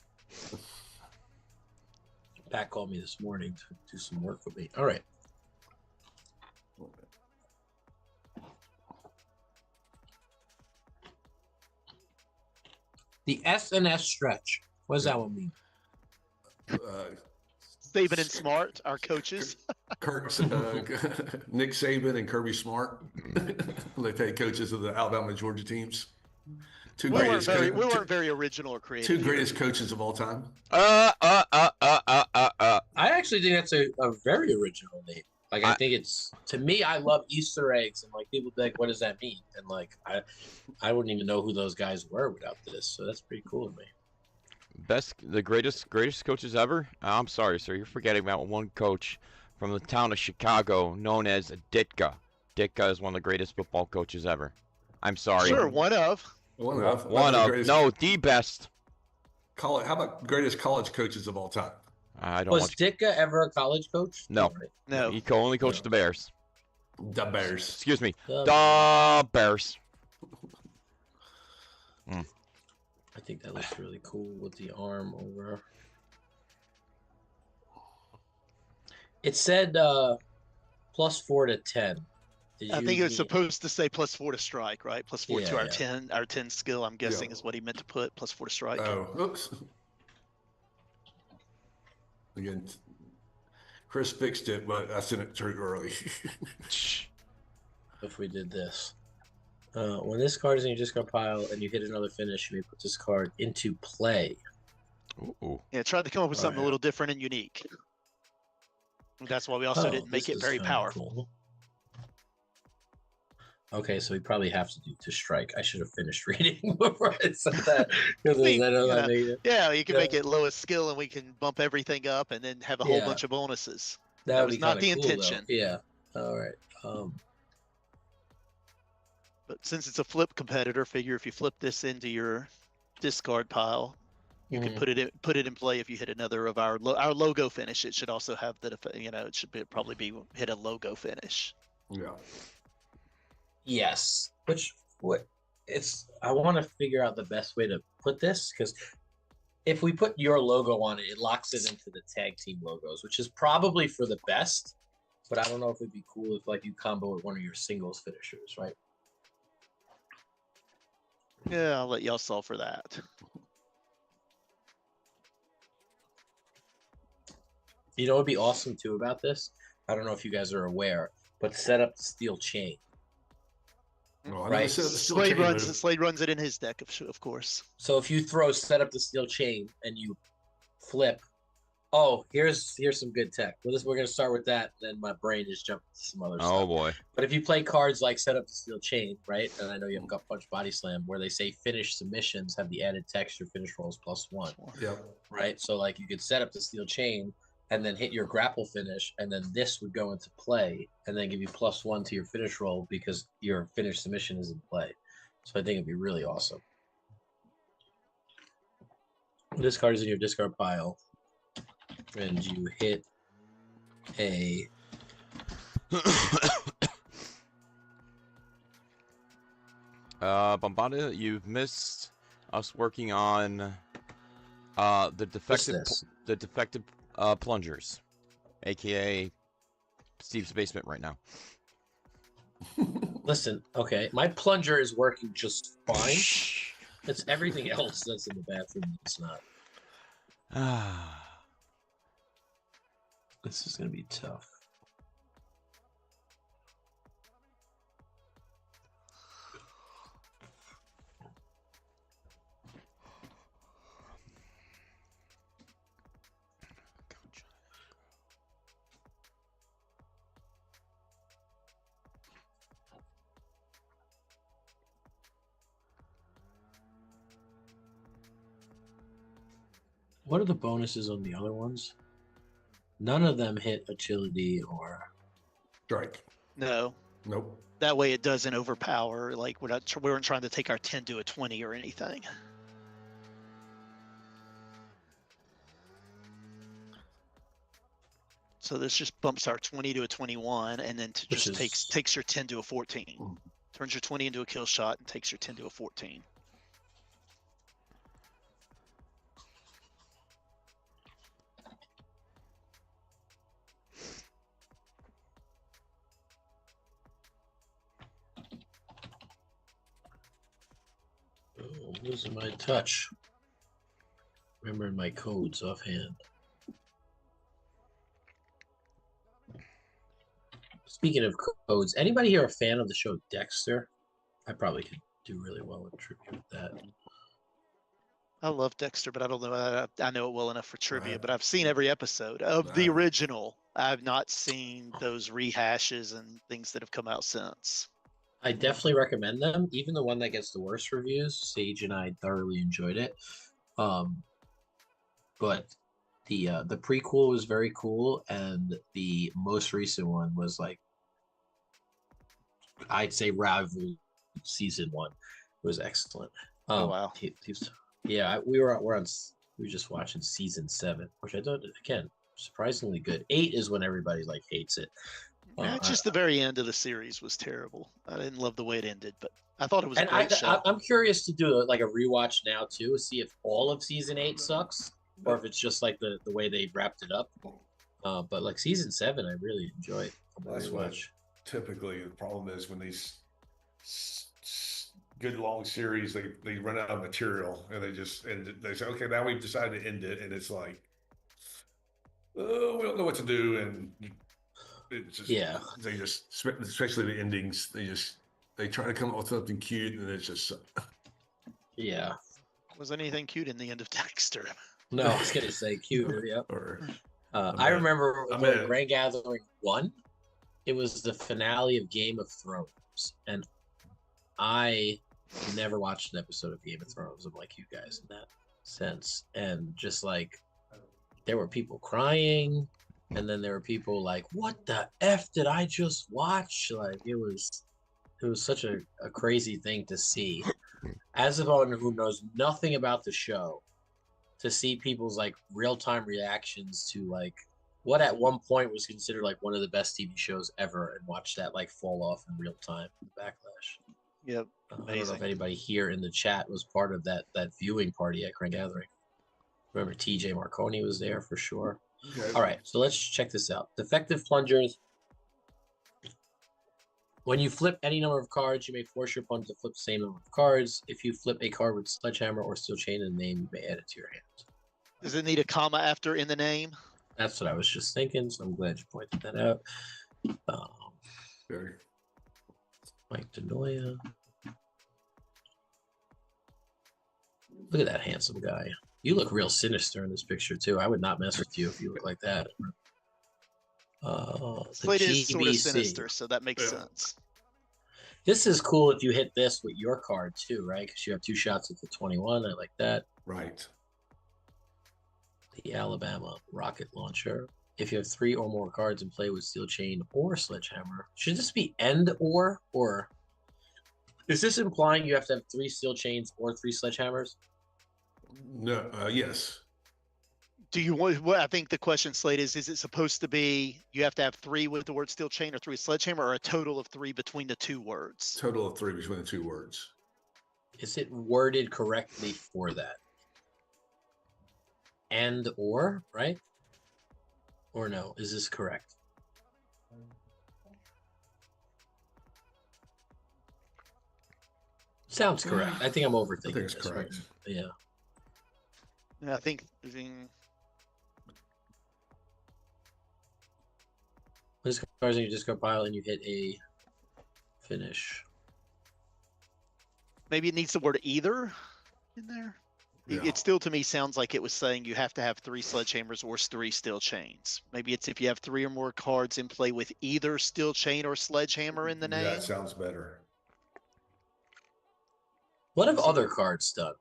Pat called me this morning to do some work with me. All right. The S&S stretch. What does that one mean? Saban and Smart, our coaches. Nick Saban and Kirby Smart. They take coaches of the Alabama and Georgia teams. We weren't very original or creative. Two greatest coaches of all time. I actually think that's a very original name. Like, I think it's, to me, I love Easter eggs, and like people think, what does that mean? And like, I wouldn't even know who those guys were without this. So that's pretty cool to me. The greatest coaches ever? I'm sorry, sir. You're forgetting about one coach from the town of Chicago known as Ditka. Ditka is one of the greatest football coaches ever. I'm sorry. Sure, one of. One of. No, the best. How about greatest college coaches of all time? I don't Was watch. Ditka ever a college coach? No. Right. No. He only coached the Bears. The Bears. Excuse me. The The Bears. I think that looks really cool with the arm over. It said +4 to 10. I think it was supposed to say +4 to strike, right? +4 to Yeah, our yeah. 10 skill. I'm guessing is what he meant to put. +4 to strike. Oh, oops. Again, Chris fixed it, but I sent it too early. If we did this. When this card is in your discard pile and you hit another finish, you may put this card into play. Ooh. Yeah, tried to come up with something a yeah. little different and unique. That's why we also didn't make this it is very kinda powerful. cool. Okay, so we probably have to do to strike. I should have finished reading before I said that. Because mean, I know you that know, made it. Yeah, you can Yeah. make it lowest skill and we can bump everything up and then have a whole Yeah. bunch of bonuses. That That would was be not kinda the cool, intention. though. Yeah. All right. But since it's a flip competitor, figure if you flip this into your discard pile, you can put it in play if you hit another of our logo finish. It should also have the it should probably be hit a logo finish. Yeah. Yes. I want to figure out the best way to put this, because if we put your logo on it, it locks it into the tag team logos, which is probably for the best. But I don't know if it'd be cool if like you combo with one of your singles finishers, right? Yeah, I'll let y'all solve for that. You know what would be awesome too about this? I don't know if you guys are aware, but set up the steel chain. Well, I know Right. the steel Slade chain runs. move. Slade runs it in his deck, of course. So if you throw set up the steel chain and you flip, oh, here's some good tech. We're gonna start with that. Then my brain is jumping to some other Oh stuff. boy. But if you play cards like set up the steel chain, right? And I know you have gut punch, body slam, where they say finish submissions have the added texture finish rolls +1, Yep. right? So like you could set up the steel chain and then hit your grapple finish, and then this would go into play and then give you +1 to your finish roll because your finish submission is in play. So I think it'd be really awesome. This card is in your discard pile, and you hit a Bombada, you've missed us working on the defective plungers, aka Steve's basement right now. listen. Okay, my plunger is working just fine. It's everything else that's in the bathroom that's not. This is gonna be tough. What are the bonuses on the other ones? None of them hit agility or Strike. No, Nope. that way it doesn't overpower. Like we weren't trying to take our 10 to a 20 or anything. So this just bumps our 20 to a 21, and then just takes your 10 to a 14. Turns your 20 into a kill shot and takes your 10 to a 14. Oh, I'm losing my touch. Remembering my codes offhand. Speaking of codes, anybody here a fan of the show Dexter? I probably could do really well in trivia with that. I love Dexter, but I don't know. I know it well enough for trivia, Right. but I've seen every episode of the Right. original. I've not seen those rehashes and things that have come out since. I definitely recommend them. Even the one that gets the worst reviews, Sage and I thoroughly enjoyed it. But the prequel was very cool, and the most recent one was like, I'd say rival season 1 was excellent. Oh, wow. Yeah, we were just watching season 7, which I thought again surprisingly good. 8 is when everybody like hates it. Just the very end of the series was terrible. I didn't love the way it ended, but I thought it was a And great show. I'm curious to do like a rewatch now too, see if all of season 8 sucks or if it's just like the way they wrapped it up. But like season 7, I really enjoyed. That's what typically the problem is when these good long series they run out of material and they say, okay, now we've decided to end it, and it's like, oh, we don't know what to do, and it's just they just, especially the endings, they try to come up with something cute, and it's just Was anything cute in the end of Dexter? No, I was gonna say cute. Yeah. or I remember Grand Gathering 1. It was the finale of Game of Thrones, and I never watched an episode of Game of Thrones. I'm like you guys in that sense, and just like there were people crying, and then there were people like, "What the f did I just watch?" Like it was such a crazy thing to see. As someone who knows nothing about the show, to see people's like real-time reactions to like what at one point was considered like one of the best TV shows ever, and watch that like fall off in real time, the backlash. Yep. I don't know if anybody here in the chat was part of that viewing party at Grand Gathering. Remember TJ Marconi was there for sure. Okay. All right, so let's check this out. Defective plungers. When you flip any number of cards, you may force your opponent to flip the same number of cards. If you flip a card with sledgehammer or steel chain in the name, you may add it to your hand. Does it need a comma after in the name? That's what I was just thinking, so I'm glad you pointed that out. Okay. Mike DeNoia. Look at that handsome guy. You look real sinister in this picture too. I would not mess with you if you look like that. The Slate is sort of GBC. sinister, so that makes Yeah. sense. This is cool if you hit this with your card too, right? Because you have 2 shots at the 21. I like that. Right. The Alabama rocket launcher. If you have 3 or more cards in play with steel chain or sledgehammer, should this be and or is this implying you have to have 3 steel chains or 3 sledgehammers? No. Yes. Do you want? What I think the question, Slate, is it supposed to be you have to have 3 with the word steel chain or 3 sledgehammer, or a total of 3 between the 2 words? Total of 3 between the 2 words. Is it worded correctly for that? And or, right? Or no? Is this correct? Sounds correct. I think I'm overthinking I think it's this, correct. right? Yeah. And I think. I mean, This cards in your discard pile and you hit a finish. maybe it needs the word either in there. Yeah. It still to me sounds like it was saying you have to have 3 sledgehammers or 3 steel chains. Maybe it's if you have 3 or more cards in play with either steel chain or sledgehammer in the name. That sounds better. What have other cards done?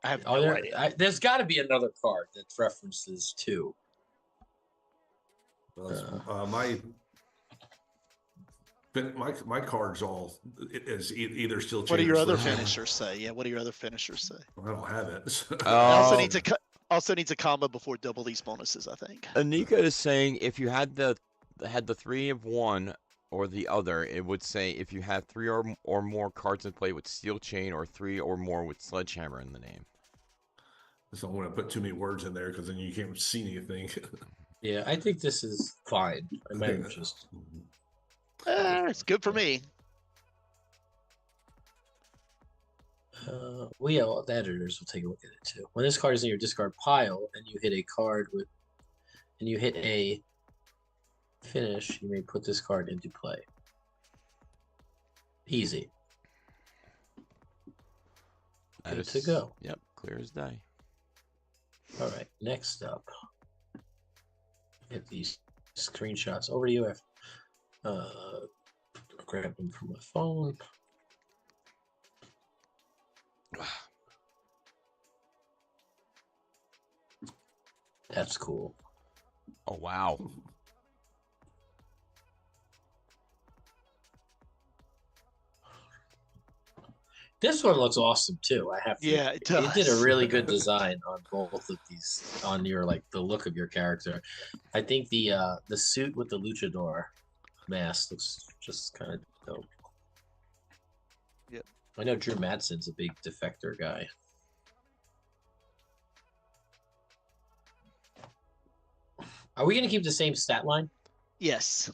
I have Are no there, idea. there's got to be another card that references 2. Well, my cards all is either still. What do chain your or other sledgehammer. finishers say? Yeah, what do your other finishers say? I don't have it. It also Um, needs a also needs a comma before double these bonuses, I think. Anika is saying if you had the 3 of one or the other, it would say if you have 3 or more cards in play with steel chain or 3 or more with sledgehammer in the name. So I don't want to put too many words in there because then you can't see anything. Yeah, I think this is fine. I might have just. It's good for me. Well, yeah, well, the editors will take a look at it too. When this card is in your discard pile and you hit a card with, and you hit a finish, you may put this card into play. Easy. That Good is- to go. Yep, clear as day. All right, next up, get these screenshots over to you. I'll grab them from my phone. That's cool. Oh wow. This one looks awesome too. I have to. Yeah, it It did a does. really good design on both of these. On your the look of your character. I think the suit with the luchador mask looks just kind of dope. Yep. I know Drew Madsen's a big defector guy. Are we gonna keep the same stat line? Yes.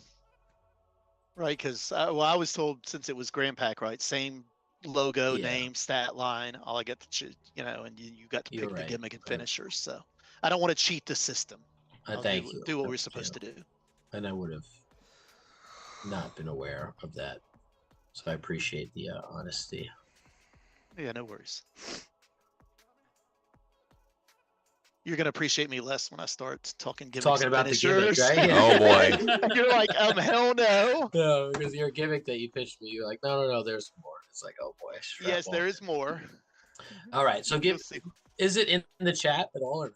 Right, because well, I was told since it was Grand Pack, right? Same logo, Yeah. name, stat line. All I get to and you got to You're pick the right. gimmick and finishers. So I don't want to cheat the system. I'll Thank do, you. Do what we're Thank supposed you. to do. And I would have not been aware of that, so I appreciate the honesty. Yeah, no worries. You're gonna appreciate me less when I start talking gimmicks Talking and about the gimmick, finishers. right? Oh, boy. You're like, hell no. No, because your gimmick that you pitched me, you're like, no, there's more. It's like, oh boy. strap Yes, on there in. is more. All right, so You'll see. is it in the chat at all? Or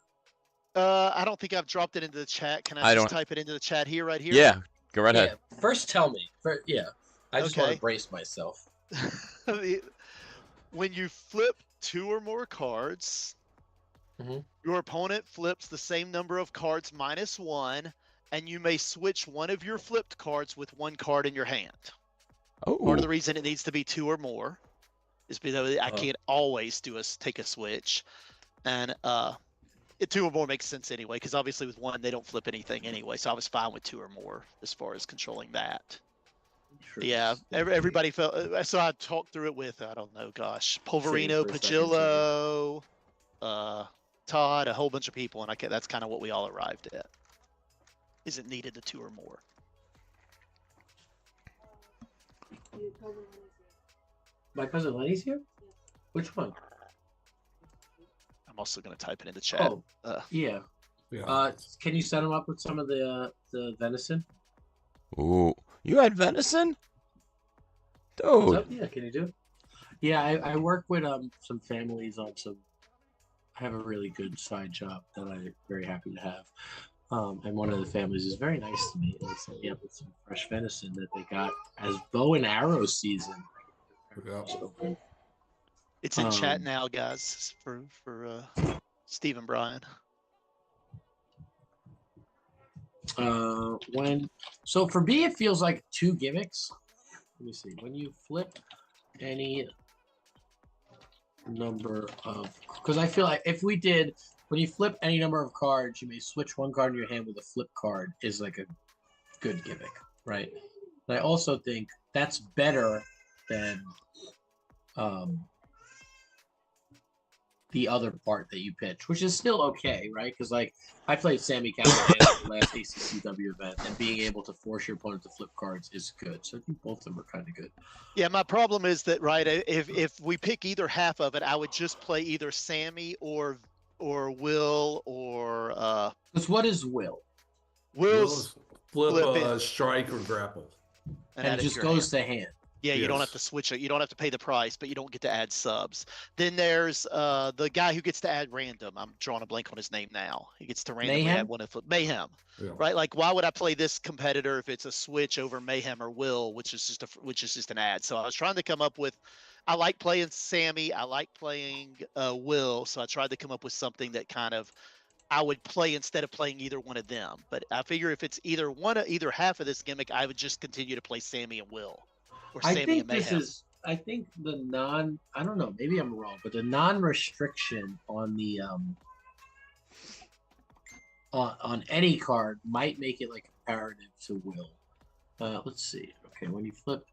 I don't think I've dropped it into the chat. Can I I just don't- type it into the chat here, right here? Yeah, go right yeah, ahead. first tell me. I just want Okay. to brace myself. When you flip 2 or more cards, Mhm. your opponent flips the same number of cards minus 1, and you may switch one of your flipped cards with 1 card in your hand. Part Oh, of the reason it needs to be 2 or more is because I Oh. can't always take a switch, and 2 or more makes sense anyway. Because obviously with 1 they don't flip anything anyway, so I was fine with 2 or more as far as controlling that. Yeah, everybody felt. So I talked through it with I don't know, gosh, Polverino, for a second, so Pacillo, Todd, a whole bunch of people, and that's kind of what we all arrived at. Is it needed to 2 or more? My cousin Lenny's here? Which one? I'm also going to type it in the chat. Oh, Uh, yeah. Yeah. Can you set him up with some of the venison? Ooh, you had venison, What's dude. up? Yeah, can you do it? Yeah, I work with some families on some. I have a really good side job that I'm very happy to have. And one of the families is very nice to me and set me up with some fresh venison that they got as bow and arrow season. Yeah. So, it's in chat Um, now, guys, for Steve and Brian. So for me, it feels like two gimmicks. Let me see. When you flip any number of, because I feel like if we did, when you flip any number of cards, you may switch one card in your hand with a flip card is like a good gimmick, right? But I also think that's better than the other part that you pitch, which is still okay, right? Because like I played Sammy Callahan at the last ACCW event, and being able to force your opponent to flip cards is good. So I think both of them are kind of good. Yeah, my problem is that, right, if we pick either half of it, I would just play either Sammy or Will or Because what is Will? Will's Flip flip it. strike or grapple. And add it to just your goes hand. to hand. Yeah, you don't have Yes. to switch it. You don't have to pay the price, but you don't get to add subs. Then there's the guy who gets to add random. I'm drawing a blank on his name now. He gets to randomly Mayhem? add one and flip Mayhem. Yeah. Right? Like, why would I play this competitor if it's a switch over Mayhem or Will, which is just an ad? So I was trying to come up with. I like playing Sammy. I like playing Will. So I tried to come up with something that kind of I would play instead of playing either one of them. But I figure if it's either half of this gimmick, I would just continue to play Sammy and Will, or I Sammy think and Mayhem. I think I don't know, maybe I'm wrong, but the non-restriction on the on any card might make it like comparative to Will. Let's see. Okay, when you flip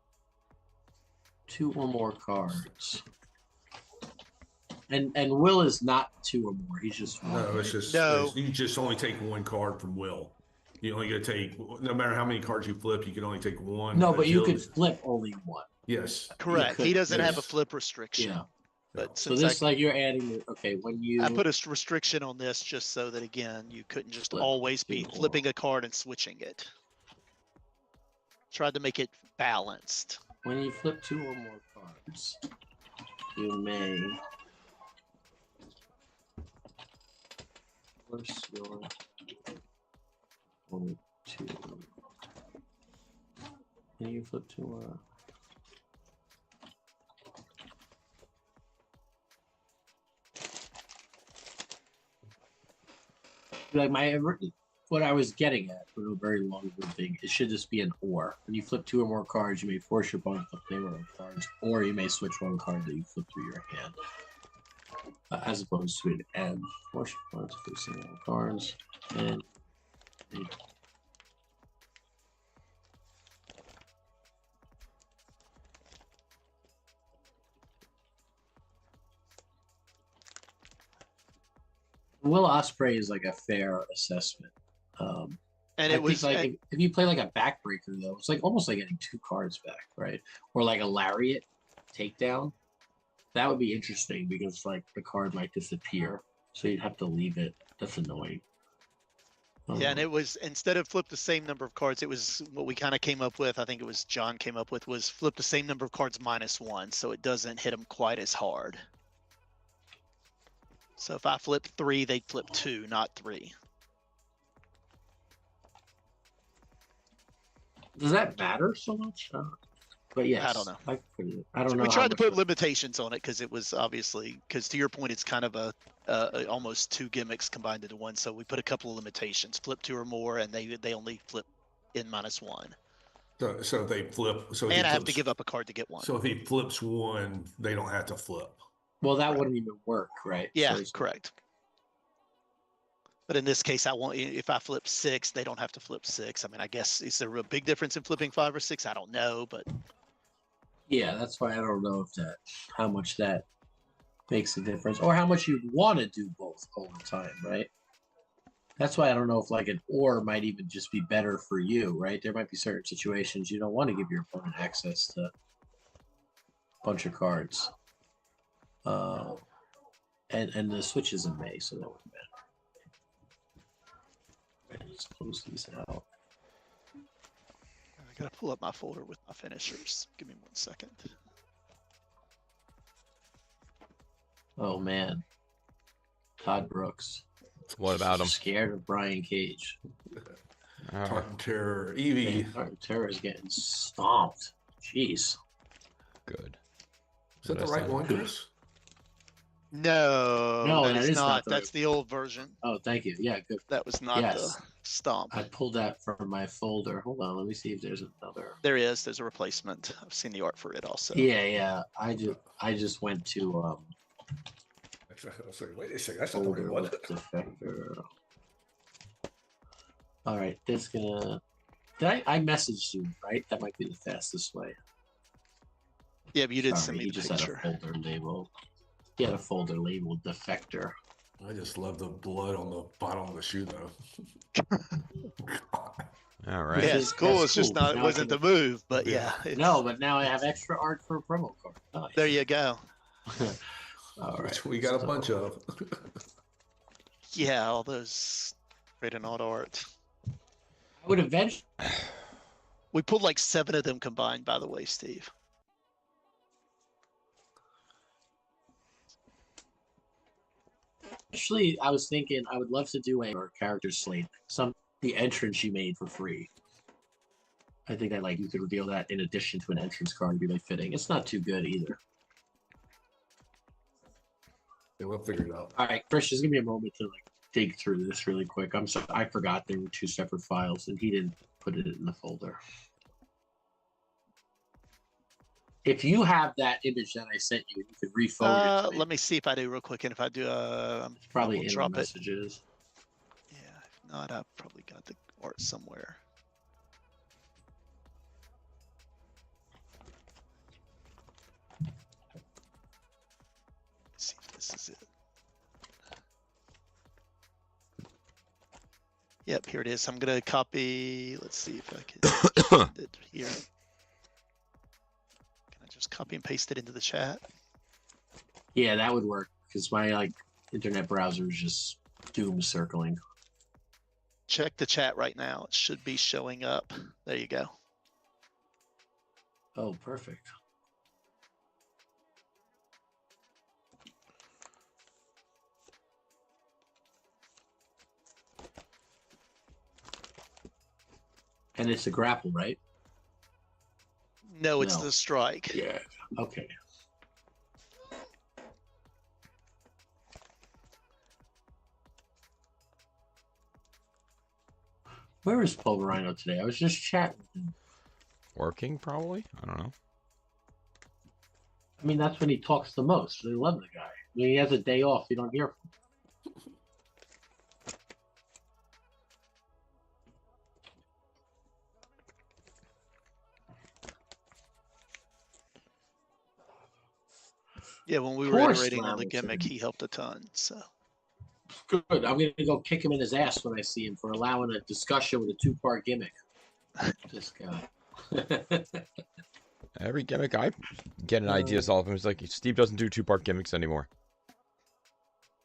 two or more cards. And Will is not two or more. He's just one. No, it's right? just No. you just only take one card from Will. You only get to take, no matter how many cards you flip, you can only take one. No, but you until- could flip only one. Yes. Correct. could- He doesn't have a yes. flip restriction. Yeah. But So since this like you're adding. Okay, when you I put a restriction on this just so that, again, you couldn't just Flip always two be or- flipping a card and switching it. Tried to make it balanced. when you flip two or more cards, you may force your opponent to. Can you flip to like what I was getting at with a very long thing, it should just be an or. When you flip two or more cards, you may force your opponent to flip one cards, or you may switch one card that you flip through your hand. As opposed to an and. Force your opponent to flip single cards, and Will Ospreay is like a fair assessment. And I it was think, like if you play like a backbreaker though, it's like almost like getting two cards back, right? Or like a lariat takedown. That would be interesting because like the card might disappear, so you'd have to leave it. That's annoying. yeah, and it was, instead of flip the same number of cards, it was what we kind of came up with. I think it was John came up with, was flip the same number of cards -1, so it doesn't hit them quite as hard. So if I flip 3, they'd flip 2, not 3. Does that matter so much? But yes, I don't know. I don't know. We how tried to much put it- limitations on it because it was obviously, because to your point, it's kind of a almost two gimmicks combined into one. So we put a couple of limitations: flip 2 or more, and they only flip in -1. So if they flip. So if And he I have to flips- give up a card to get one. So if he flips one, they don't have to flip. Well, that wouldn't even work, right? Yeah, So it's- correct. But in this case, I want, if I flip 6, they don't have to flip 6. I mean, I guess, is there a big difference in flipping 5 or 6? I don't know, but Yeah, that's why I don't know if how much that makes a difference, or how much you'd want to do both all the time, right? That's why I don't know if like an or might even just be better for you, right? There might be certain situations you don't want to give your opponent access to bunch of cards. And the Switch is in May, so that wouldn't matter. Right, let's close these out. I gotta pull up my folder with my finishers. Give me 1 second. Oh man, Todd Brooks. What about him? Scared of Brian Cage. Tartan Terror, Eevee. Terror is getting stomped. Jeez. Good. Is that the right one, Chris? No, that that is is not not. the That's the old version. Oh, thank you. Yeah, good. That was not Yes. the stomp. I pulled that from my folder. Hold on, let me see if there's another. There is. There's a replacement. I've seen the art for it also. Yeah. I just went to I was like, wait a second, that's not the right folder one. defector. All right, that's gonna. I messaged you, right? That might be the fastest way. Yeah, but you did Sorry, send me he the just picture. had a folder labeled. He had a folder labeled defector. I just love the blood on the bottom of the shoe, though. All right. Yeah, Which it's is- cool. that's It's just cool. not. It Now I wasn't can- the move, but Yeah. yeah. No, but now I have extra art for a promo card. Nice. There you go. All right. Which we got a so- bunch of. Yeah, all those great and odd art. I would eventually. We pulled like 7 of them combined, by the way, Steve. Actually, I was thinking I would love to do a character slate. The entrance you made for free. I think that you could reveal that in addition to an entrance card to be fitting. It's not too good either. Yeah, we'll figure it out. All right, Chris, just give me a moment to dig through this really quick. I'm sorry, I forgot there were 2 separate files and he didn't put it in the folder. If you have that image that I sent you, you could re-forward it to me. Let me see if I do real quick, and if I do, It's probably we'll in the drop it. messages. Yeah, if not, I've probably got the art somewhere. Let's see if this is it. Yep, here it is. I'm gonna copy. Let's see if I can find it here. Can I just copy and paste it into the chat? Yeah, that would work because my internet browser is just doom circling. Check the chat right now. It should be showing up. There you go. Oh, perfect. And it's a grapple, right? No, it's No. the strike. Yeah. Okay. Where is Pulverino today? I was just chatting with him. Working, probably? I don't know. I mean, that's when he talks the most. They love the guy. When he has a day off, you don't hear from him. Yeah, when we were Poor iterating on the Slammerson. gimmick, he helped a ton. So Good. I'm going to go kick him in his ass when I see him for allowing a discussion with a 2-part gimmick. This guy. Every gimmick I get an idea off him is like Steve doesn't do 2-part gimmicks anymore.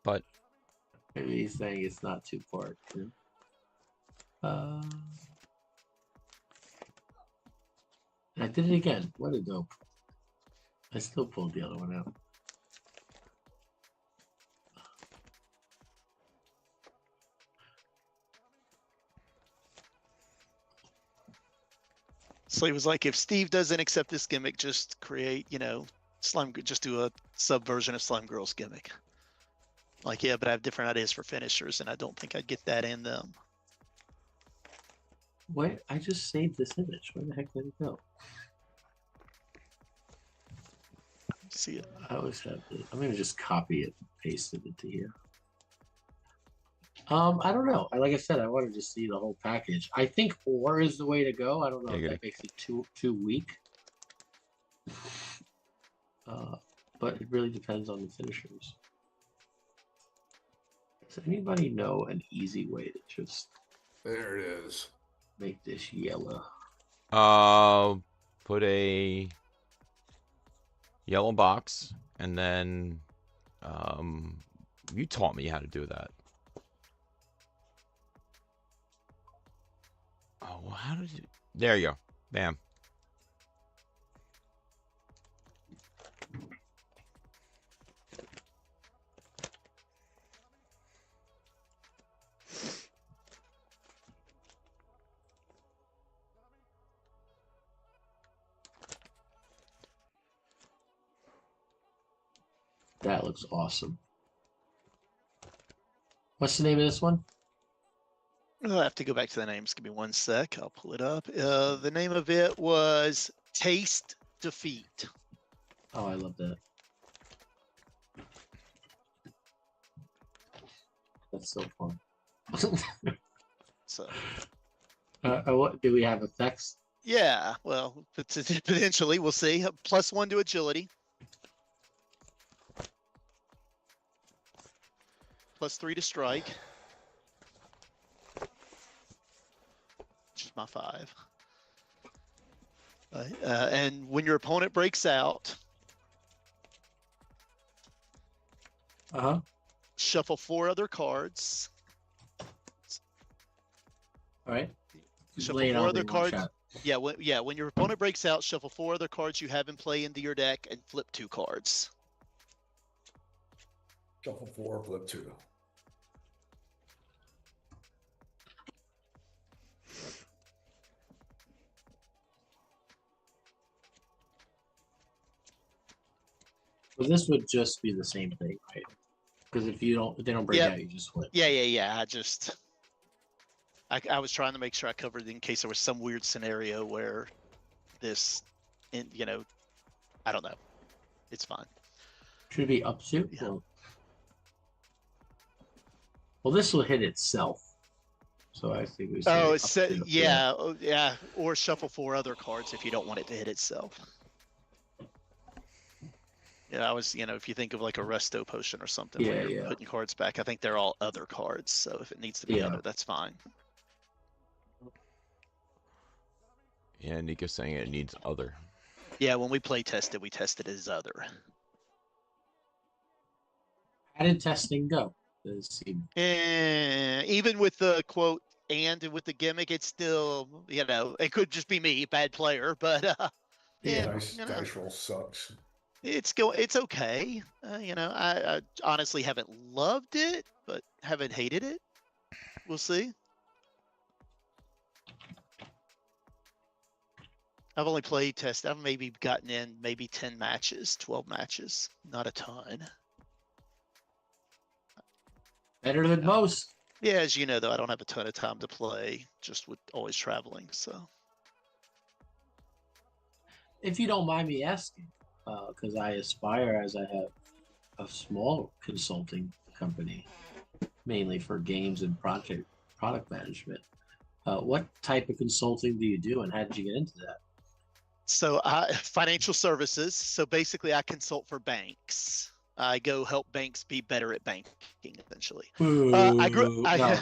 But Maybe he's saying it's not 2-part. I did it again. What a dope. I still pulled the other one out. So he was like, if Steve doesn't accept this gimmick, just create, just do a sub version of Slime Girl's gimmick. Like, yeah, but I have different ideas for finishers, and I don't think I'd get that in them. Wait, I just saved this image. Where the heck did it go? See it. I always have it. I'm gonna just copy it and paste it into here. I don't know. Like I said, I wanted to see the whole package. I think ore is the way to go. I don't know if Giggity. that makes it too weak. But it really depends on the finishers. Does anybody know an easy way to just There it is. make this yellow? put a yellow box, and then you taught me how to do that. Oh, well, how did you? There you go. Bam. That looks awesome. What's the name of this one? I'll have to go back to the names. Give me one sec. I'll pull it up. The name of it was Taste Defeat. Oh, I love that. That's so fun. So What do we have effects? yeah, well, potentially we'll see. +1 to agility. +3 to strike. Which is my 5. And when your opponent breaks out, shuffle 4 other cards. All right. Shuffle Lay it 4 on other me, one cards. shot. Yeah, when your opponent breaks out, shuffle 4 other cards you have in play into your deck and flip 2 cards. Shuffle 4, flip 2. Well, this would just be the same thing, right? Because if they don't break Yep. out, you just flip. Yeah. I was trying to make sure I covered in case there was some weird scenario where this, I don't know. It's fine. Should it be up to? Yeah. Well, this will hit itself. So I think we say Oh, up to, yeah. Or shuffle 4 other cards if you don't want it to hit itself. Yeah, if you think of like a resto potion or something where you're putting cards back, I think they're all other cards. So if it needs to be other, that's fine. Yeah, Nico's saying it needs other. Yeah, when we play tested, we tested as other. How did testing go? Even with the quote and with the gimmick, it's still, it could just be me, bad player, but Dice roll sucks. It's okay. I honestly haven't loved it, but haven't hated it. We'll see. I've only played test. I've maybe gotten in 10 matches, 12 matches, not a ton. Better than most. Yeah, as you know, though, I don't have a ton of time to play, just with always traveling. So, if you don't mind me asking, because I aspire, as I have a small consulting company, mainly for games and product management. What type of consulting do you do, and how did you get into that? So, financial services. So basically, I consult for banks. I go help banks be better at banking, essentially. I grew. No.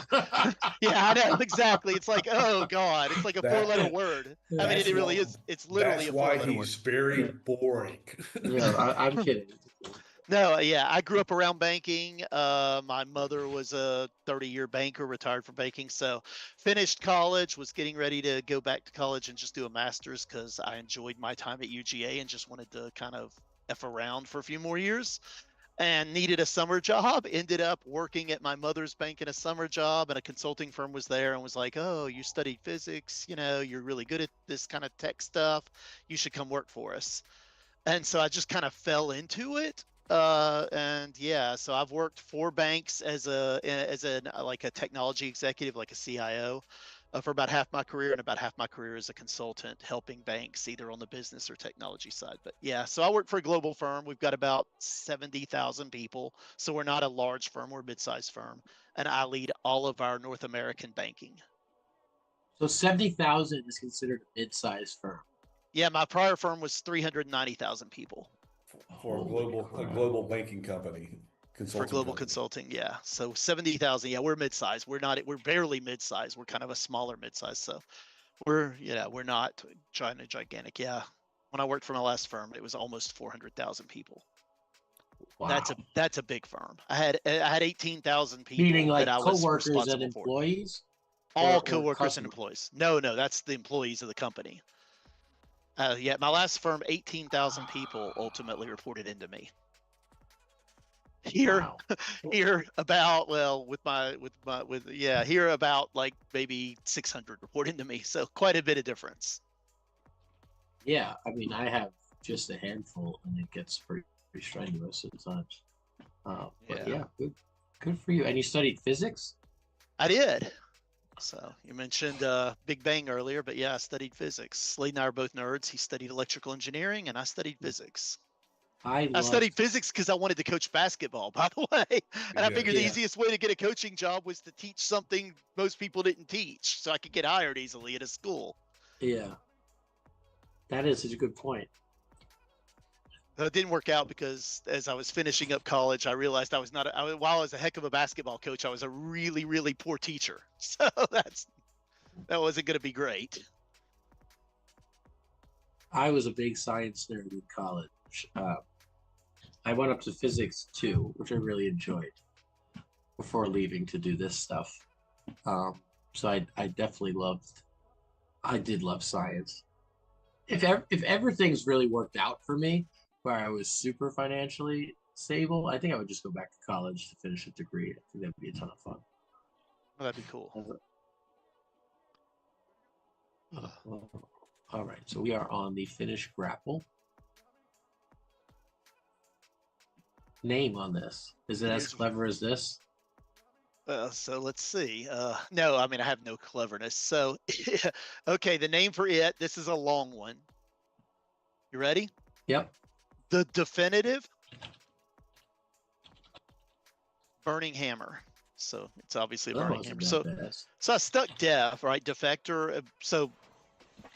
Yeah, I know exactly. It's like, oh god, it's like a 4-letter word. I mean, it really is. It's literally a 4-letter word. That's why he's very boring. Yeah, I'm kidding. No, yeah, I grew up around banking. My mother was a 30-year banker, retired from banking. So finished college, was getting ready to go back to college and just do a master's because I enjoyed my time at UGA and just wanted to kind of F around for a few more years and needed a summer job. Ended up working at my mother's bank in a summer job, and a consulting firm was there and was like, oh, you studied physics, you're really good at this kind of tech stuff. You should come work for us. And so I just kind of fell into it. And yeah, so I've worked for banks as a technology executive, like a CIO, for about half my career, and about half my career as a consultant, helping banks either on the business or technology side. But yeah, so I work for a global firm. We've got about 70,000 people, so we're not a large firm, we're a mid-sized firm, and I lead all of our North American banking. So 70,000 is considered a mid-sized firm. Yeah, my prior firm was 390,000 people. For a global banking company. For global consulting, yeah. So 70,000, yeah, we're mid-sized. We're barely mid-sized. We're kind of a smaller mid-sized. So we're not trying to gigantic, yeah. When I worked for my last firm, it was almost 400,000 people. Wow. That's a big firm. I had 18,000 people Meaning like that I was coworkers and responsible for. employees? All or coworkers and customers? employees. No, that's the employees of the company. Yeah, my last firm, 18,000 people ultimately reported into me. Here, Wow. here about here about like maybe 600 report into me. So quite a bit of difference. Yeah, I mean, I have just a handful, and it gets pretty strenuous at times. But Yeah. yeah, good for you. And you studied physics? I did. So you mentioned Big Bang earlier, but yeah, I studied physics. Slade and I are both nerds. He studied electrical engineering, and I studied physics. I studied physics because I wanted to coach basketball, by the way. And I figured the Yeah. easiest way to get a coaching job was to teach something most people didn't teach, so I could get hired easily at a school. Yeah. That is such a good point. It didn't work out because as I was finishing up college, I realized I was not. While I was a heck of a basketball coach, I was a really, really poor teacher. So that wasn't going to be great. I was a big science nerd in college. I went up to physics too, which I really enjoyed before leaving to do this stuff. So I definitely did love science. If everything's really worked out for me, where I was super financially stable, I think I would just go back to college to finish a degree. I think that'd be a ton of fun. Well, that'd be cool. All right, so we are on the finish grapple. Name on this. Is it as clever as this? So let's see. No, I mean, I have no cleverness. So, okay, the name for it, this is a long one. You ready? Yep. The definitive burning hammer. So it's obviously a burning hammer. So I stuck def, right? Defector. So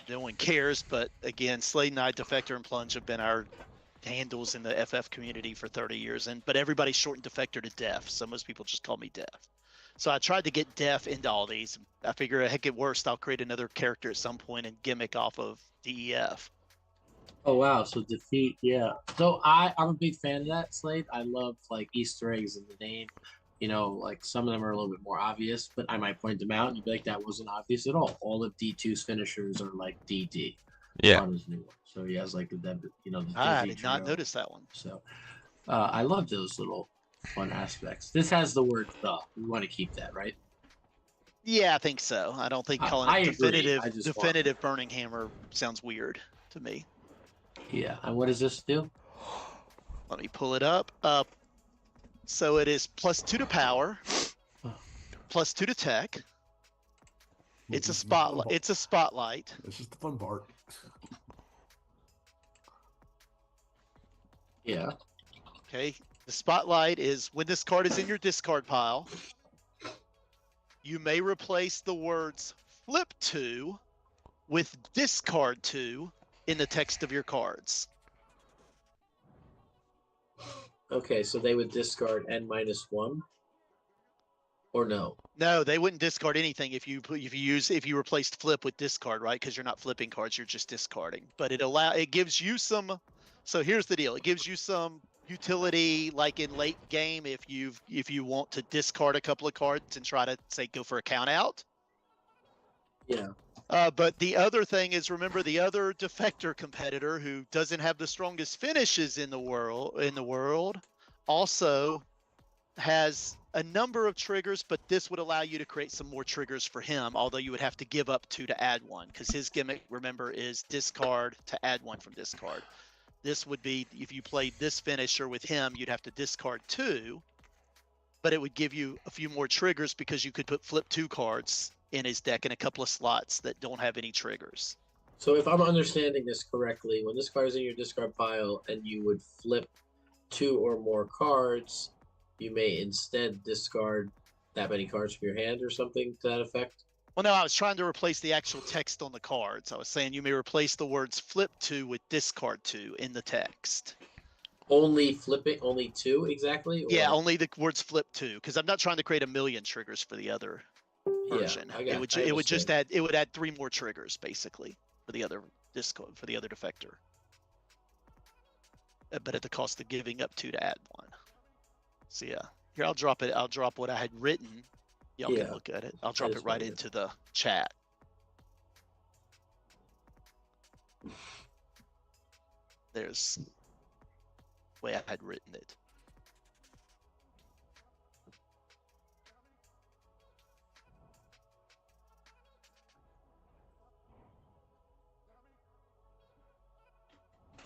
no one cares, but again, Slade and I, Defector and Plunge have been our handles in the FF community for 30 years, but everybody shortened Defector to Def, so most people just call me Def. So I tried to get Def into all these. I figure, heck, at worst, I'll create another character at some point and gimmick off of DEF. Oh wow! So defeat, yeah. So I'm a big fan of that, Slade. I love like Easter eggs in the name. You know, like some of them are a little bit more obvious, but I might point them out and you'd be like, that wasn't obvious at all. All of D2's finishers are like DD. Yeah. On his new one. So he has like the I did not notice that one. So I love those little fun aspects. This has the word "the." We want to keep that, right? Yeah, I think so. I don't think calling it definitive burning hammer sounds weird to me. Yeah. And what does this do? Let me pull it up. So it is +2 to power, +2 to tech. It's a spotlight. It's a spotlight. This is the fun part. Yeah. Okay. The spotlight is when this card is in your discard pile, you may replace the words flip to with discard to in the text of your cards. Okay, so they would discard N-1, or no? No, they wouldn't discard anything if you replaced flip with discard, right? Because you're not flipping cards, you're just discarding. But it gives you some. So here's the deal: it gives you some utility, like in late game, if you want to discard a couple of cards and try to say go for a count out. Yeah. But the other thing is, remember the other defector competitor who doesn't have the strongest finishes in the world also has a number of triggers, but this would allow you to create some more triggers for him, although you would have to give up 2 to add 1, because his gimmick, remember, is discard to add 1 from discard. This would be, if you played this finisher with him, you'd have to discard 2, but it would give you a few more triggers because you could put flip 2 cards in his deck in a couple of slots that don't have any triggers. So if I'm understanding this correctly, when this card is in your discard pile and you would flip 2 or more cards, you may instead discard that many cards from your hand or something to that effect? Well, no, I was trying to replace the actual text on the cards. I was saying you may replace the words flip 2 with discard 2 in the text. Only 2 exactly? Or? Yeah, only the words flip 2, because I'm not trying to create a million triggers for the other version. Yeah, it would add 3 more triggers basically for the other defector. but at the cost of giving up 2 to add 1. So yeah, here I'll drop it. I'll drop what I had written. Y'all Yeah. can look at it. I'll drop it just right wanted- into the chat. There's the way I had written it.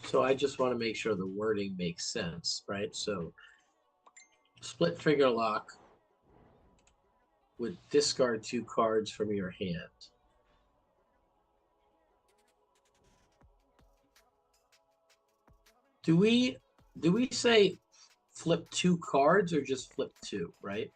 So I just want to make sure the wording makes sense, right? So split finger lock would discard 2 cards from your hand. Do we say flip 2 cards or just flip 2, right?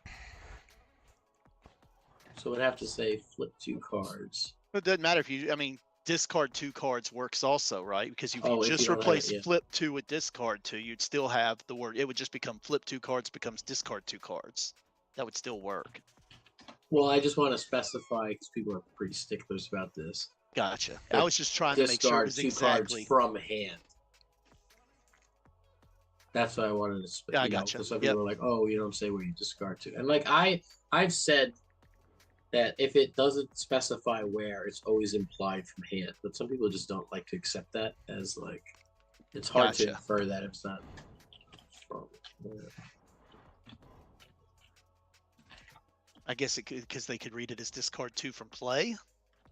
So we'd have to say flip 2 cards. It doesn't matter if you, I mean, discard 2 cards works also, right? Because if Oh, you if just you don't have replace it, yeah. flip 2 with discard 2, you'd still have the word. It would just become flip 2 cards becomes discard 2 cards. That would still work. Well, I just want to specify because people are pretty sticklers about this. Gotcha. But I was just trying to make sure it Discard was 2 exactly. cards from hand. That's what I wanted to. Yeah, I you know, gotcha. 'cause some Yep. people are like, "Oh, you don't say where you discard to," and like I've said that if it doesn't specify where, it's always implied from hand. But some people just don't like to accept that as like it's hard to Gotcha. infer that it's not from. I guess it could because they could read it as discard 2 from play.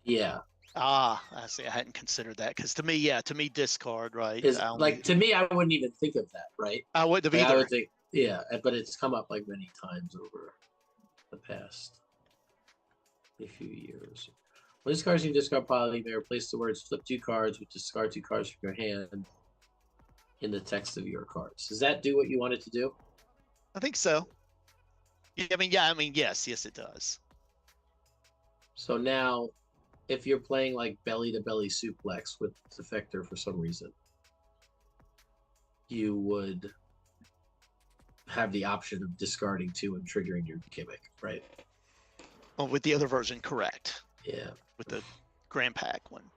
Yeah, Ah, I see. I hadn't considered that because to me, yeah, to me, discard, right? is I only- like to me, I wouldn't even think of that, right? I wouldn't have Like, I either. would think, yeah, but it's come up like many times over the past a few years. When this card's in your discard pile, you may replace the words flip 2 cards with discard 2 cards from your hand in the text of your cards. Does that do what you want it to do? I think so. Yeah, I mean, yes, it does. So now, if you're playing like belly to belly suplex with Defector for some reason, you would have the option of discarding 2 and triggering your gimmick, right? Oh, with the other version, correct. Yeah. With the Grand Pack one.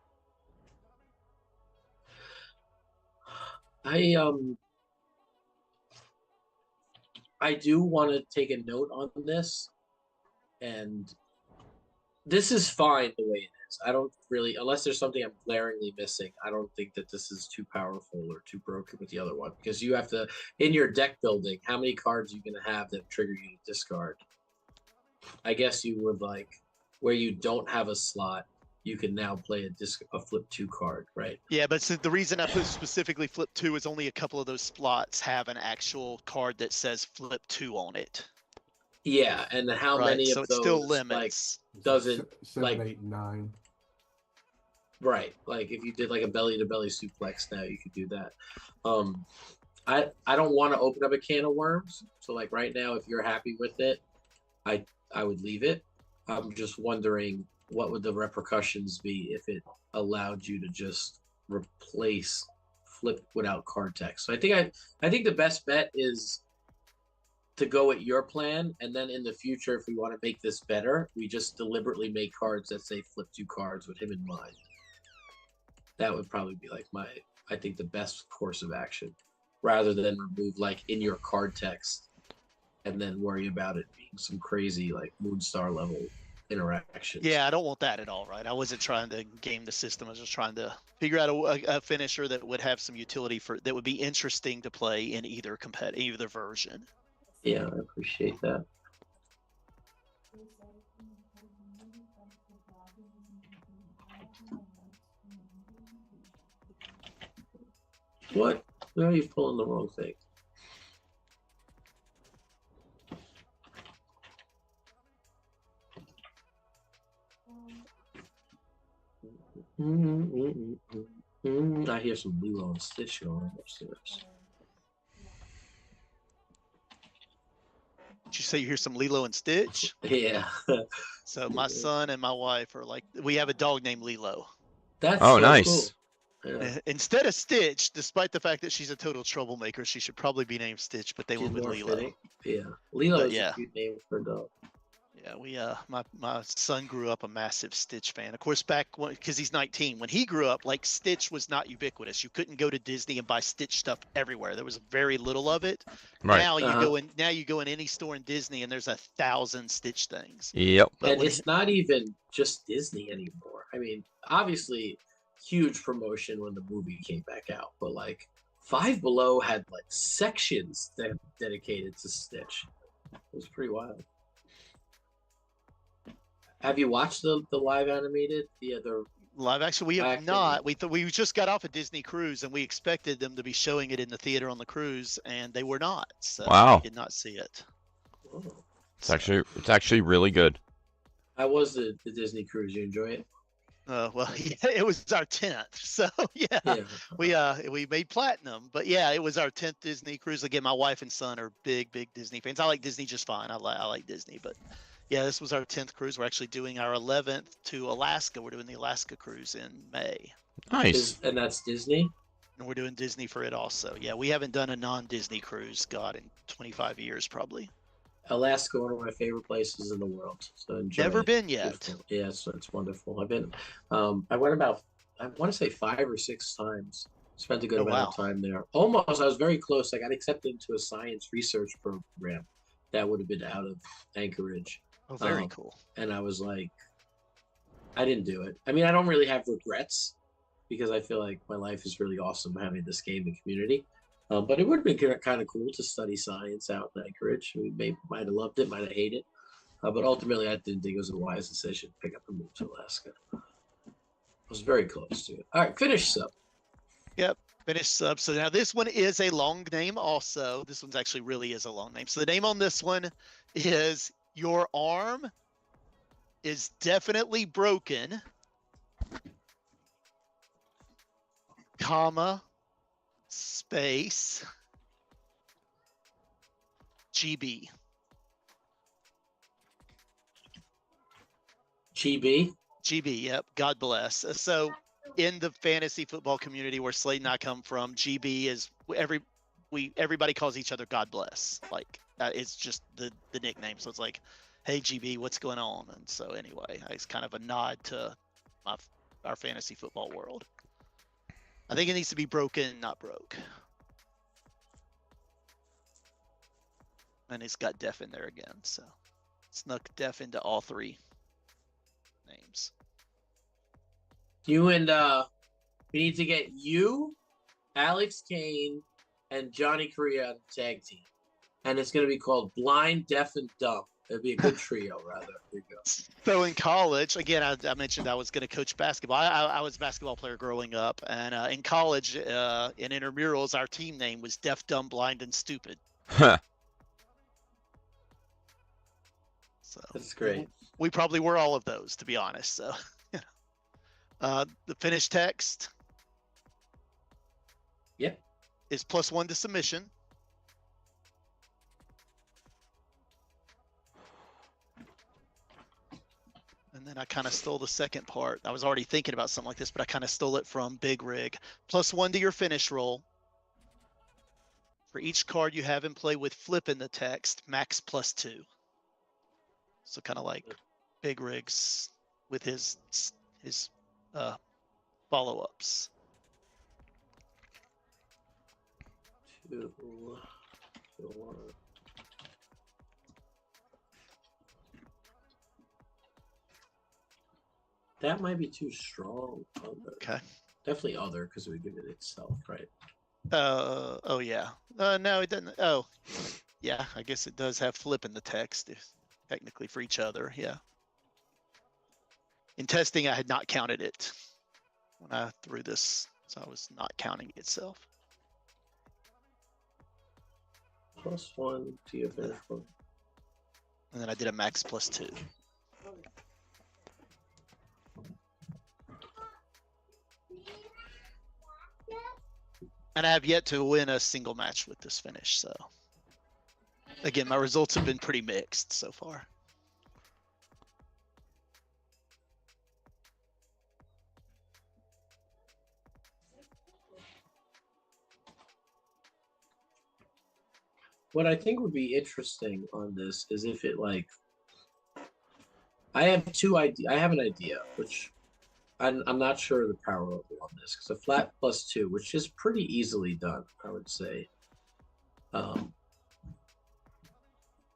I do want to take a note on this, and this is fine the way it is. I don't really, unless there's something I'm glaringly missing, I don't think that this is too powerful or too broken with the other one, because you have to, in your deck building, how many cards are you going to have that trigger you to discard? I guess you would like, where you don't have a slot, you can now play a flip 2 card, right? Yeah, but so the reason I put specifically flip 2 is only a couple of those slots have an actual card that says flip 2 on it. Yeah, and how Right, many so of it those still limits. doesn't, 7, like- 8, and 9. right, like if you did like a belly to belly suplex now, you could do that. I don't want to open up a can of worms. So like right now, if you're happy with it, I would leave it. I'm just wondering what would the repercussions be if it allowed you to just replace flip without card text. So I think the best bet is to go at your plan, and then in the future, if we want to make this better, we just deliberately make cards that say flip 2 cards with him in mind. That would probably be like I think the best course of action, rather than remove like in your card text and then worry about it being some crazy like Moonstar level interaction. Yeah, I don't want that at all, right? I wasn't trying to game the system. I was just trying to figure out a finisher that would have some utility that would be interesting to play in either version. Yeah, I appreciate that. What? No, you're pulling the wrong thing. I hear some Lilo and Stitch going on upstairs. Did you say you hear some Lilo and Stitch? Yeah, So my son and my wife are like, we have a dog named Lilo. that's Oh, so nice. Cool. Yeah. Instead of Stitch, despite the fact that she's a total troublemaker, she should probably be named Stitch, but they She's went with more Lilo. fitting. Yeah, Lilo But is yeah. a cute name for a dog. Yeah. Yeah, my son grew up a massive Stitch fan. Of course, back when, because he's 19, when he grew up, like Stitch was not ubiquitous. You couldn't go to Disney and buy Stitch stuff everywhere. There was very little of it. Right. Now you go in any store in Disney and there's 1,000 Stitch things. Yep. But And when it's not even just Disney anymore. I mean, obviously, huge promotion when the movie came back out, but like Five Below had like sections that dedicated to Stitch. It was pretty wild. Have you watched the live animated? The live action, we have Acting. not. We just got off a Disney cruise and we expected them to be showing it in the theater on the cruise, and they were not. So Wow. we did not see it. oh, It's actually really good. how was the Disney cruise? You enjoy it? Well, yeah, it was our 10th, so yeah, we made platinum, but yeah, it was our 10th Disney cruise. Again, my wife and son are big Disney fans. I like Disney just fine. I like Disney, but yeah, this was our 10th cruise. We're actually doing our 11th to Alaska. We're doing the Alaska cruise in May, Nice. And that's Disney. and we're doing Disney for it also. Yeah, we haven't done a non-Disney cruise, God, in 25 years probably. Alaska, one of my favorite places in the world. So enjoy Never it. been yet. Beautiful. Yeah, it's wonderful. I've been. I went about, I want to say 5 or 6 times. Spent a good Oh, amount of time there. Almost, I was very close. I got accepted into a science research program that would have been out of Anchorage. Oh, very cool. And I was like, I didn't do it. I mean, I don't really have regrets because I feel like my life is really awesome having this gaming community. But it would have been kind of cool to study science out in Anchorage. We might have loved it, might have hated it. But ultimately, I didn't think it was a wise decision to pick up and move to Alaska. I was very close to it. All right, finish sub. Yep, finish sub. So now this one is a long name also. This one's actually really is a long name. So the name on this one is Your Arm is Definitely Broken, comma, space, GB. GB. GB, yep. God bless. So in the fantasy football community where Slade and I come from, GB is everybody calls each other God bless. Like it's just the nickname. So it's like, hey GB, what's going on? And so anyway, it's kind of a nod to our fantasy football world. I think it needs to be broken, not broke. And it's got Def in there again, so snuck Def into all 3 names. You and we need to get you, Alex Kane, and Johnny Correa on the tag team, and it's going to be called Blind, Deaf, and Dumb. It'd be a good trio, rather. There you go. So in college, again, I mentioned I was going to coach basketball. I was a basketball player growing up, and in college, in intramurals, our team name was Deaf, Dumb, Blind, and Stupid. Huh. So That's great. we probably were all of those, to be honest. So the finished text, Yep. is +1 to submission. And then I kind of stole the second part. I was already thinking about something like this, but I kind of stole it from Big Rig. +1 to your finish roll. For each card you have in play with flip in the text, max +2. So kind of like Big Rig's with his follow-ups. 2, 1. That might be too strong. Okay. Definitely other because we give it itself, right? Oh yeah. No, it doesn't. Oh, yeah. I guess it does have flip in the text, technically for each other. Yeah. In testing, I had not counted it when I threw this, so I was not counting itself. +1 to your finish one. And then I did a max +2. And I have yet to win a single match with this finish, so again, my results have been pretty mixed so far. What I think would be interesting on this is if it like I have I have an idea, which I'm not sure of the power level on this, because a flat +2, which is pretty easily done, I would say.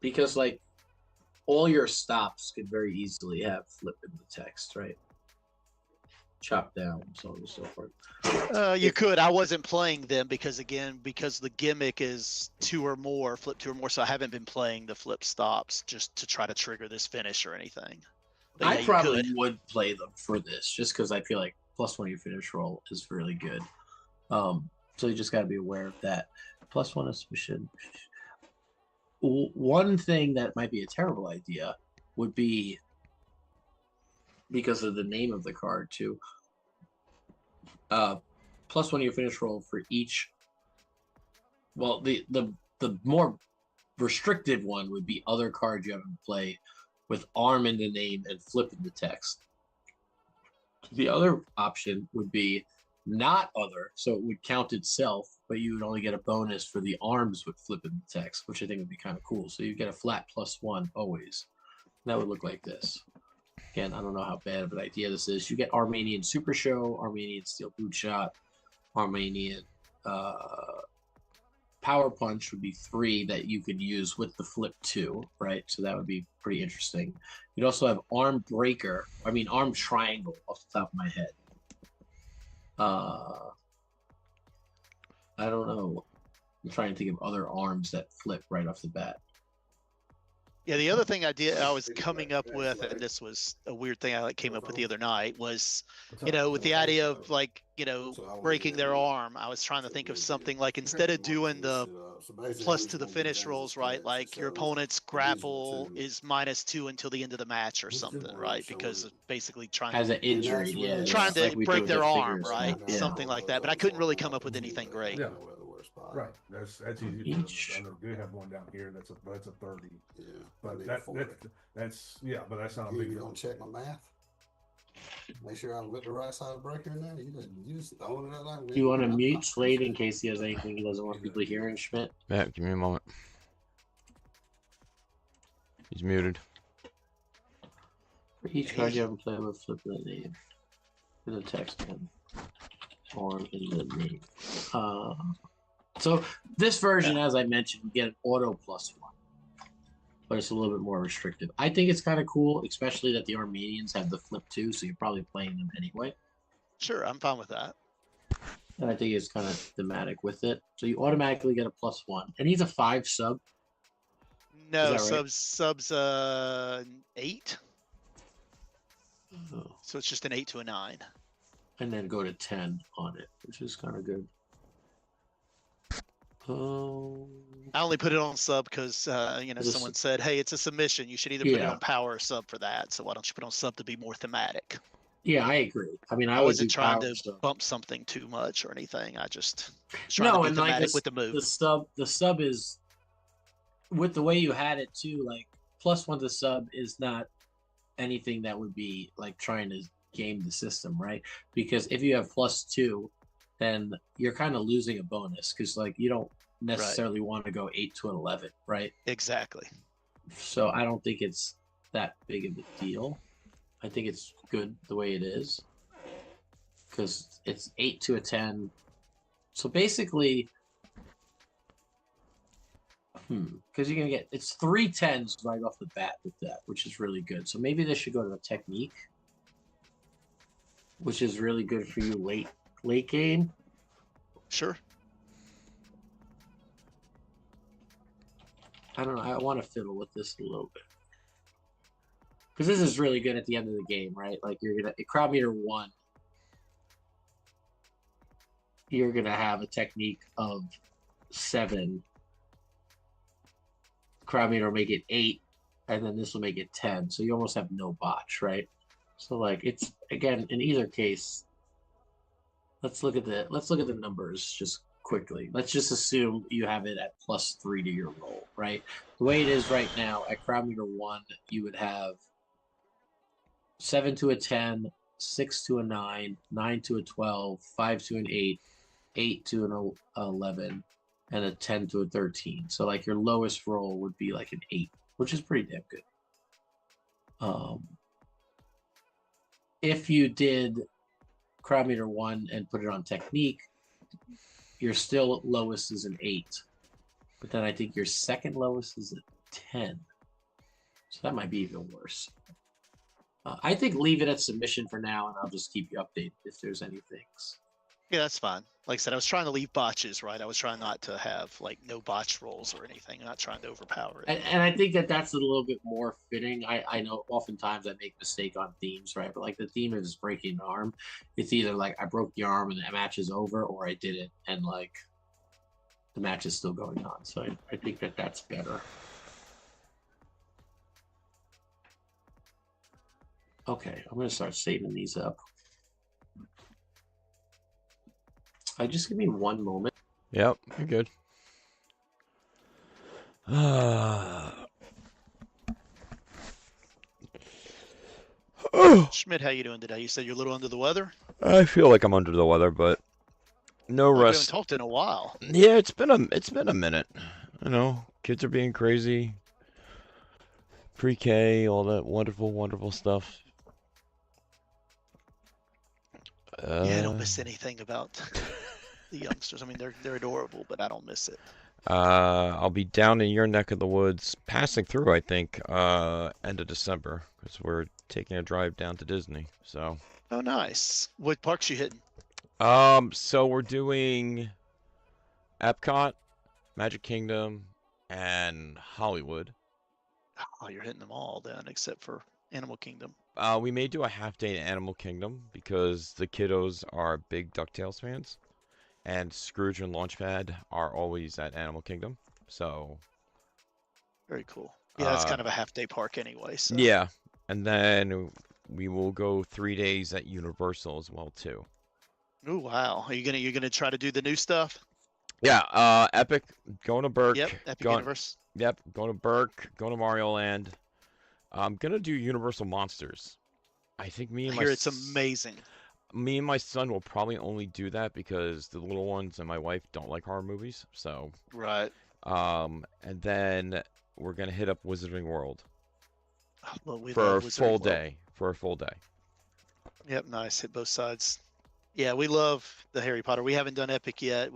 Because like all your stops could very easily have flip in the text, right? Chop down, so on and so forth. You could. I wasn't playing them because the gimmick is 2 or more, flip 2 or more. So I haven't been playing the flip stops just to try to trigger this finish or anything. But I yeah, you probably could. would play them for this, just because I feel like +1 your finish roll is really good. So you just got to be aware of that. +1 is submission. One thing that might be a terrible idea would be, because of the name of the card too, +1 your finish roll for each. Well, the more restrictive one would be other cards you have in play with arm in the name and flip in the text. The other option would be not other, so it would count itself, but you would only get a bonus for the arms with flip in the text, which I think would be kind of cool. So you get a flat +1 always. That would look like this. Again, I don't know how bad of an idea this is. You get Armenian Super Show, Armenian Steel Boot Shot, Armenian Power Punch would be 3 that you could use with the flip 2, right? So that would be pretty interesting. You'd also have Arm Triangle off the top of my head. I don't know. I'm trying to think of other arms that flip right off the bat. Yeah, the other thing I was coming up with, and this was a weird thing I came up with the other night, was, with the idea of breaking their arm. I was trying to think of something like, instead of doing the plus to the finish rolls, right? Like your opponent's grapple is -2 until the end of the match or something, right? Because of basically trying Has an injury, yeah. trying to like we do break with their the arm, figures, right? yeah. Something like that. But I couldn't really come up with anything great. Yeah. Right, that's easy. Each. I know we have one down here that's a 30. Yeah, But that's but that's not a you big gonna check my math? Make sure I put the right side of the breaker in there. You just throwing it out like. Do you want to mute Slade in case he has anything he doesn't want people hearing, Schmidt? Yeah, give me a moment. He's muted. For each card you have in play, I'm going to flip the name in the text and arm in the name. So this version, as I mentioned, you get an auto +1, but it's a little bit more restrictive. I think it's kind of cool, especially that the Armenians have the flip 2, so you're probably playing them anyway. Sure, I'm fine with that. And I think it's kind of thematic with it. So you automatically get a +1, and he's a 5 sub. No, Is that right? subs 8. Oh. So it's just an 8 to a 9. And then go to 10 on it, which is kind of good. I only put it on sub because This- someone said, "Hey, it's a submission. You should either put it Yeah. on power or sub for that." So why don't you put it on sub to be more thematic? Yeah, I agree. I mean, I would wasn't do trying power to sub. bump something too much or anything. I just was trying No, to be and like thematic with the move. the sub is, with the way you had it too, like +1 to sub is not anything that would be like trying to game the system, right? Because if you have +2, then you're kind of losing a bonus, because like you don't necessarily want to go 8 to 11, right? Exactly. So I don't think it's that big of a deal. I think it's good the way it is, because it's 8 to a 10. So basically, because you're gonna get, it's 3 10s right off the bat with that, which is really good. So maybe this should go to a technique, which is really good for you late game. Sure. I don't know. I want to fiddle with this a little bit, because this is really good at the end of the game, right? Like you're gonna crowd meter 1. You're gonna have a technique of 7. Crowd meter will make it 8, and then this will make it 10. So you almost have no botch, right? So like it's, again, in either case. Let's look at the numbers just quickly. Let's just assume you have it at +3 to your roll, right? The way it is right now, at crowd meter 1, you would have 7 to a 10, 6 to a 9, 9 to a 12, 5 to an 8, 8 to an 11, and a 10 to a 13. So like your lowest roll would be like an 8, which is pretty damn good. if you did crowd meter 1 and put it on technique, your still lowest is an 8. But then I think your second lowest is a 10. So that might be even worse. I think leave it at submission for now, and I'll just keep you updated if there's any things. Yeah, that's fine. Like I said, I was trying to leave botches, right? I was trying not to have like no botch rolls or anything. I'm not trying to overpower it. And I think that that's a little bit more fitting. I know oftentimes I make mistake on themes, right? But like the theme is breaking an arm. It's either like I broke the arm and the match is over, or I did it and like the match is still going on. So I think that that's better. Okay, I'm gonna start saving these up. Just give me one moment. Yep, you're good. Schmidt, how you doing today? You said you're a little under the weather? I feel like I'm under the weather, but no We haven't rest. talked in a while. Yeah, it's been a minute. You know, kids are being crazy. Pre-K, all that wonderful, wonderful stuff. Yeah, I don't miss anything about the youngsters. I mean, they're adorable, but I don't miss it. I'll be down in your neck of the woods, passing through, I think, end of December, because we're taking a drive down to Disney. So. Oh, nice. What parks you hitting? So we're doing Epcot, Magic Kingdom, and Hollywood. Oh, you're hitting them all then, except for Animal Kingdom. We may do a half day in Animal Kingdom because the kiddos are big DuckTales fans, and Scrooge and Launchpad are always at Animal Kingdom. So. Very cool. Yeah, that's kind of a half day park anyway. So. Yeah, and then we will go 3 days at Universal as well too. Oh wow! Are you're gonna try to do the new stuff? Yeah, Epic, going to Burke. Yep, Epic Universe. Yep, going to Burke, going to Mario Land. I'm gonna do Universal Monsters. I think I hear it's amazing. Me and my son will probably only do that because the little ones and my wife don't like horror movies. So. Right. And then we're gonna hit up Wizarding World. Well, we for love a Wizarding full World. day. For a full day. Yep, nice. Hit both sides. Yeah, we love the Harry Potter. We haven't done Epic yet.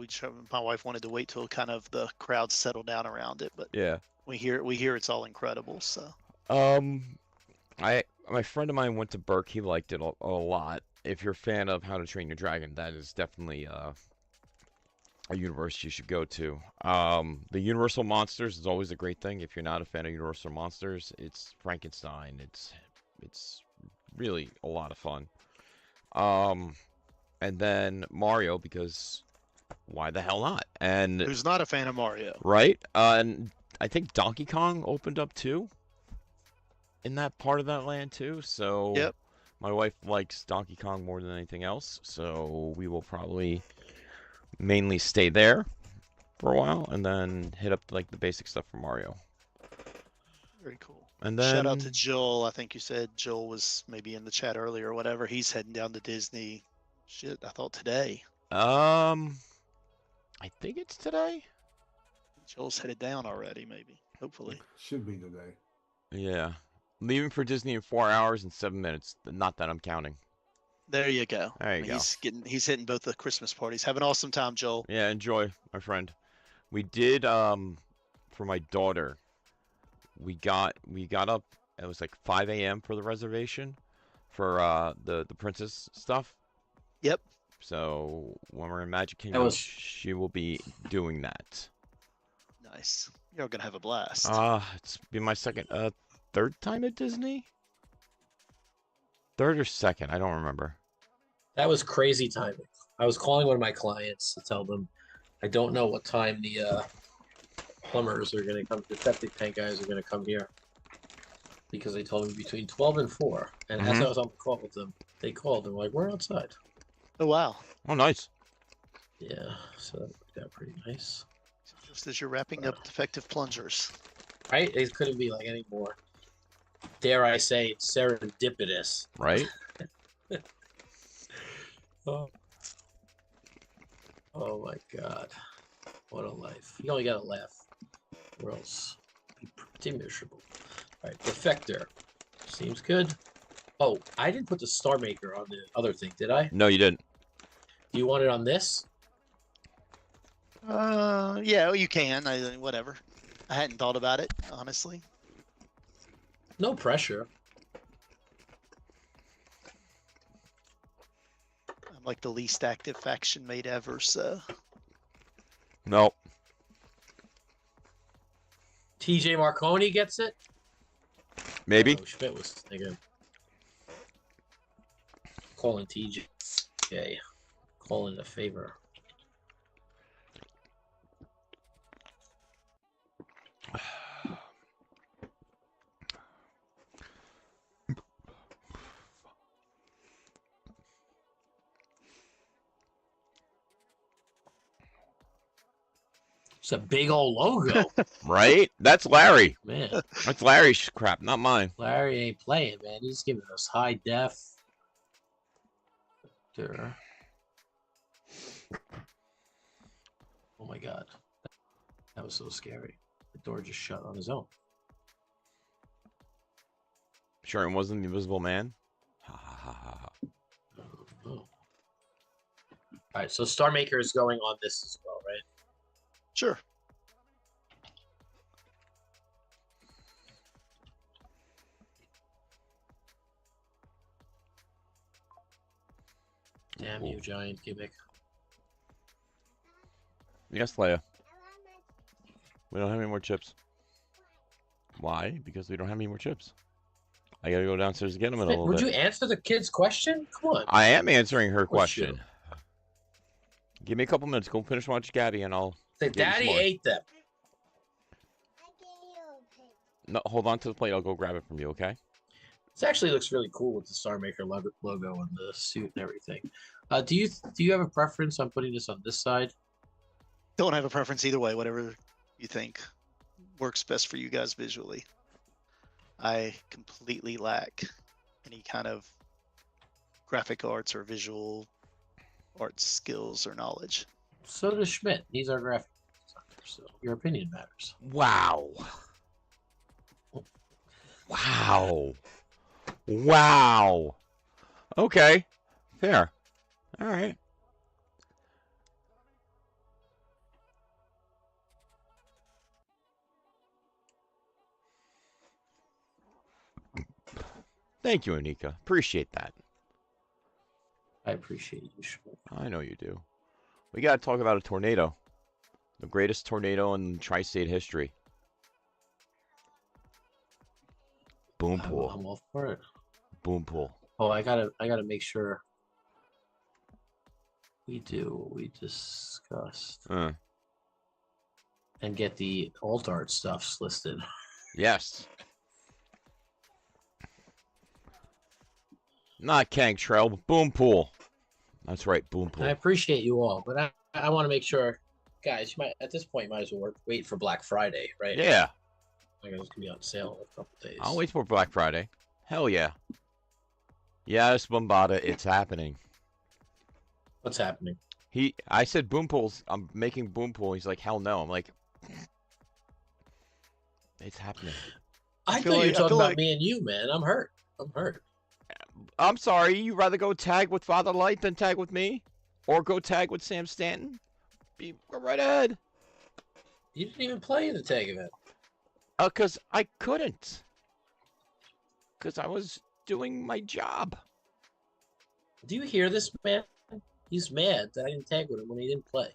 My wife wanted to wait till kind of the crowd settled down around it, but Yeah. we hear it's all incredible. So. My friend of mine went to Burke. He liked it a lot. If you're a fan of How to Train Your Dragon, that is definitely a universe you should go to. The Universal Monsters is always a great thing. If you're not a fan of Universal Monsters, it's Frankenstein. It's really a lot of fun. And then Mario, because why the hell not? And Who's not a fan of Mario? right? And I think Donkey Kong opened up too. In that part of that land too. So Yep. My wife likes Donkey Kong more than anything else. So we will probably mainly stay there for a while and then hit up like the basic stuff for Mario. Very cool. And then Shout out to Joel. I think you said Joel was maybe in the chat earlier or whatever. He's heading down to Disney. Shit, I thought today. I think it's today. Joel's headed down already, maybe. Hopefully. Should be today. Yeah. Leaving for Disney in 4 hours and 7 minutes. Not that I'm counting. There you go. There you go. He's hitting both the Christmas parties. Have an awesome time, Joel. Yeah, enjoy, my friend. We did for my daughter. We got up. It was like 5 a.m. for the reservation for the princess stuff. Yep. So when we're in Magic Kingdom, she will be doing that. Nice. You're gonna have a blast. It's been my third time at Disney. Third or second, I don't remember. That was crazy timing. I was calling one of my clients to tell them I don't know what time the plumbers are going to come, the septic tank guys are going to come here. Because they told me between 12 and 4. And as I was on the call with them, they called and were like, we're outside. Oh, wow. Oh, nice. Yeah, so that worked out pretty nice. Just as you're wrapping up defective plungers. Right? It couldn't be like any more, dare I say, serendipitous. Right? Oh my God. What a life. You only got to laugh, or else be pretty miserable. All right, Defector. Seems good. Oh, I didn't put the Star Maker on the other thing, did I? No, you didn't. Do you want it on this? Yeah, well, you can. Whatever. I hadn't thought about it, honestly. No pressure. I'm like the least active faction mate ever, so. No. TJ Marconi gets it? Maybe. Oh, Schmidt was thinking. Calling TJ. Calling a favor. It's a big old logo. Right? That's Larry. Man, That's Larry's crap, not mine. Larry ain't playing, man. He's giving us high def. There. Oh my god. That was so scary. The door just shut on his own. Sure, it wasn't the Invisible Man. Ha ha ha ha ha. Oh. Alright, so Star Maker is going on this as well, right? Sure. Damn you, giant gimmick. Yes, Leia. We don't have any more chips. Why? Because we don't have any more chips. I gotta go downstairs to get them in a little Would bit. you answer the kid's question? Come on. I am answering her course you question. Give me a couple minutes. Go finish watching Gabby, and I'll. The get you some daddy more. ate them. No, hold on to the plate. I'll go grab it from you. Okay. This actually looks really cool with the Star Maker logo and the suit and everything. Do you have a preference on putting this on this side? Don't have a preference either way, whatever you think works best for you guys visually. I completely lack any kind of graphic arts or visual arts skills or knowledge. So does Schmidt. He's our graphic designer, so your opinion matters. Wow. Wow. Wow. Okay. Fair. All right. Thank you, Anika. Appreciate that. I appreciate you, Schmidt. I know you do. We got to talk about a tornado. The greatest tornado in tri-state history. Boom pool. I'm all for it. Boom pool. Oh, I gotta make sure we do what we discussed and get the alt art stuffs listed. Yes. Not Kang Trail, but Boom Pool. That's right, Boom And I Pool. appreciate you all, but I want to make sure, guys. You might at this point might as well wait for Black Friday, right? Yeah. Like it's gonna be on sale in a couple days. I'll wait for Black Friday. Hell yeah. Yes, Bombada, it's happening. What's happening? I said Boom Pools. I'm making Boom Pool. He's like, hell no. I'm like, it's happening. I feel thought you were like- I talking feel about like- me and you, man. I'm hurt. I'm hurt. I'm sorry. You'd rather go tag with Father Light than tag with me? Or go tag with Sam Stanton? Go right ahead. You didn't even play in the tag event. Because I couldn't. Because I was doing my job. Do you hear this, man? He's mad that I didn't tag with him when he didn't play.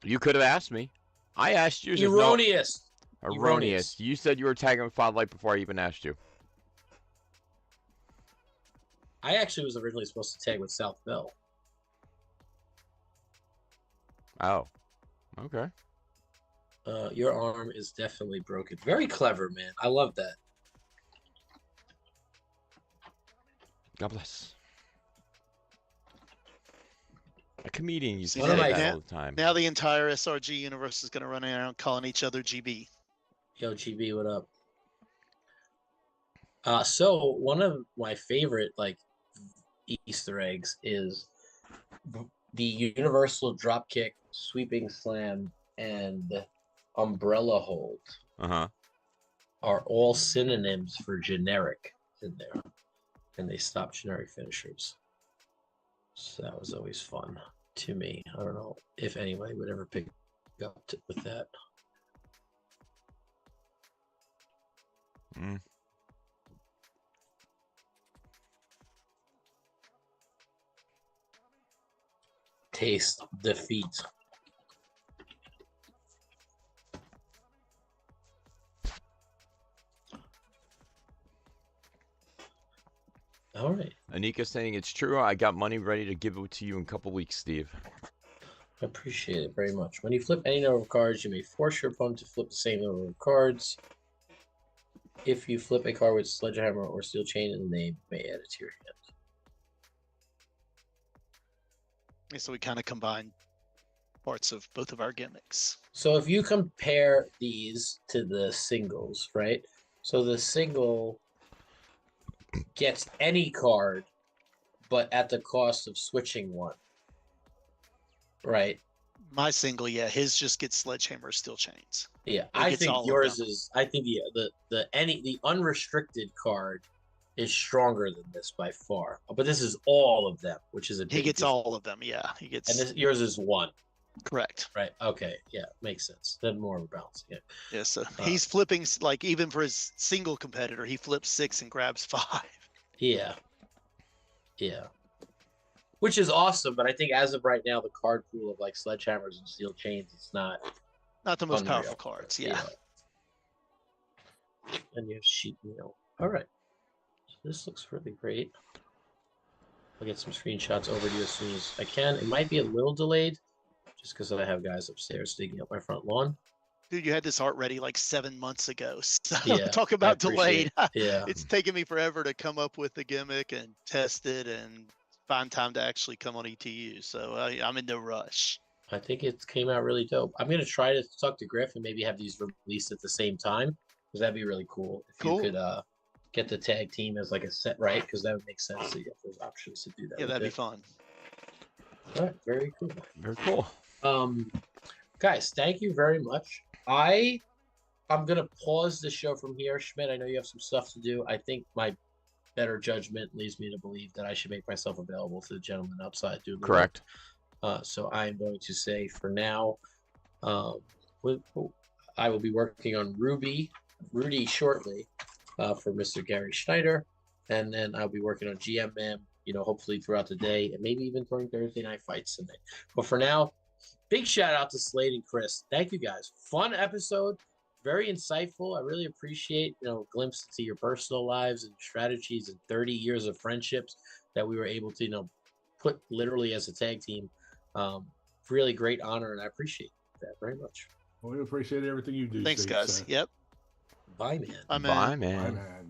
You could have asked me. I asked you. there's no- Erroneous. Erroneous. You said you were tagging with Father Light before I even asked you. I actually was originally supposed to tag with South Bell. Oh. Okay. Your arm is definitely broken. Very clever, man. I love that. God bless. A comedian used to One say of my- that all the time. Now the entire SRG universe is going to run around calling each other GB. Yo, GB, what up? So one of my favorite Easter eggs is the universal dropkick, sweeping slam, and umbrella hold Uh-huh. are all synonyms for generic in there. and they stopped generic finishers. So that was always fun to me. I don't know if anybody would ever pick up with that. Mm. Taste defeat. All right. Anika saying it's true. I got money ready to give it to you in a couple weeks, Steve. I appreciate it very much. When you flip any number of cards, you may force your opponent to flip the same number of cards. If you flip a card with sledgehammer or steel chain in the name, you may add it to your hand. Yeah, so we kind of combine parts of both of our gimmicks. So if you compare these to the singles, right? So the single gets any card, but at the cost of switching one. Right? My single, yeah, his just gets sledgehammer steel chains. Yeah, It I gets think all of yours them. is. I think the unrestricted card is stronger than this by far. But this is all of them, which is a He big gets difference. all of them, yeah. He gets And yours is one, correct. right? Okay, yeah, makes sense. Then more of a balance. Yeah, Yeah, so he's flipping like even for his single competitor, he flips 6 and grabs 5. yeah, yeah. Which is awesome, but I think as of right now, the card pool of like sledgehammers and steel chains, it's not Not the most unreal. powerful cards, yeah. And you have sheet meal. All right, so this looks really great. I'll get some screenshots over to you as soon as I can. It might be a little delayed, just because I have guys upstairs digging up my front lawn. Dude, you had this art ready like 7 months ago. So Yeah, talk I about appreciate delayed. it. Yeah, It's taken me forever to come up with the gimmick and test it and find time to actually come on ETU. So I'm in no rush. I think it came out really dope. I'm gonna try to talk to Griff and maybe have these released at the same time, because that'd be really cool if Cool. you could get the tag team as like a set, right? Because that would make sense to get those options to do that. Yeah, with that'd be it. fun. All right, very cool. Very cool. Guys, thank you very much. I'm gonna pause the show from here. Schmidt, I know you have some stuff to do. I think my better judgment leads me to believe that I should make myself available to the gentleman outside doing the work. Correct. So I am going to say for now, I will be working on Rudy shortly for Mr. Gary Schneider, and then I'll be working on GMM, hopefully throughout the day, and maybe even during Thursday night fights tonight. But for now, big shout out to Slade and Chris. Thank you guys. Fun episode, very insightful. I really appreciate a glimpse into your personal lives and strategies and 30 years of friendships that we were able to put literally as a tag team. Really great honor, and I appreciate that very much. Well, we appreciate everything you do. Thanks, Steve, guys. so. Yep. Bye, man. I'm in. Bye, Bye, man. man.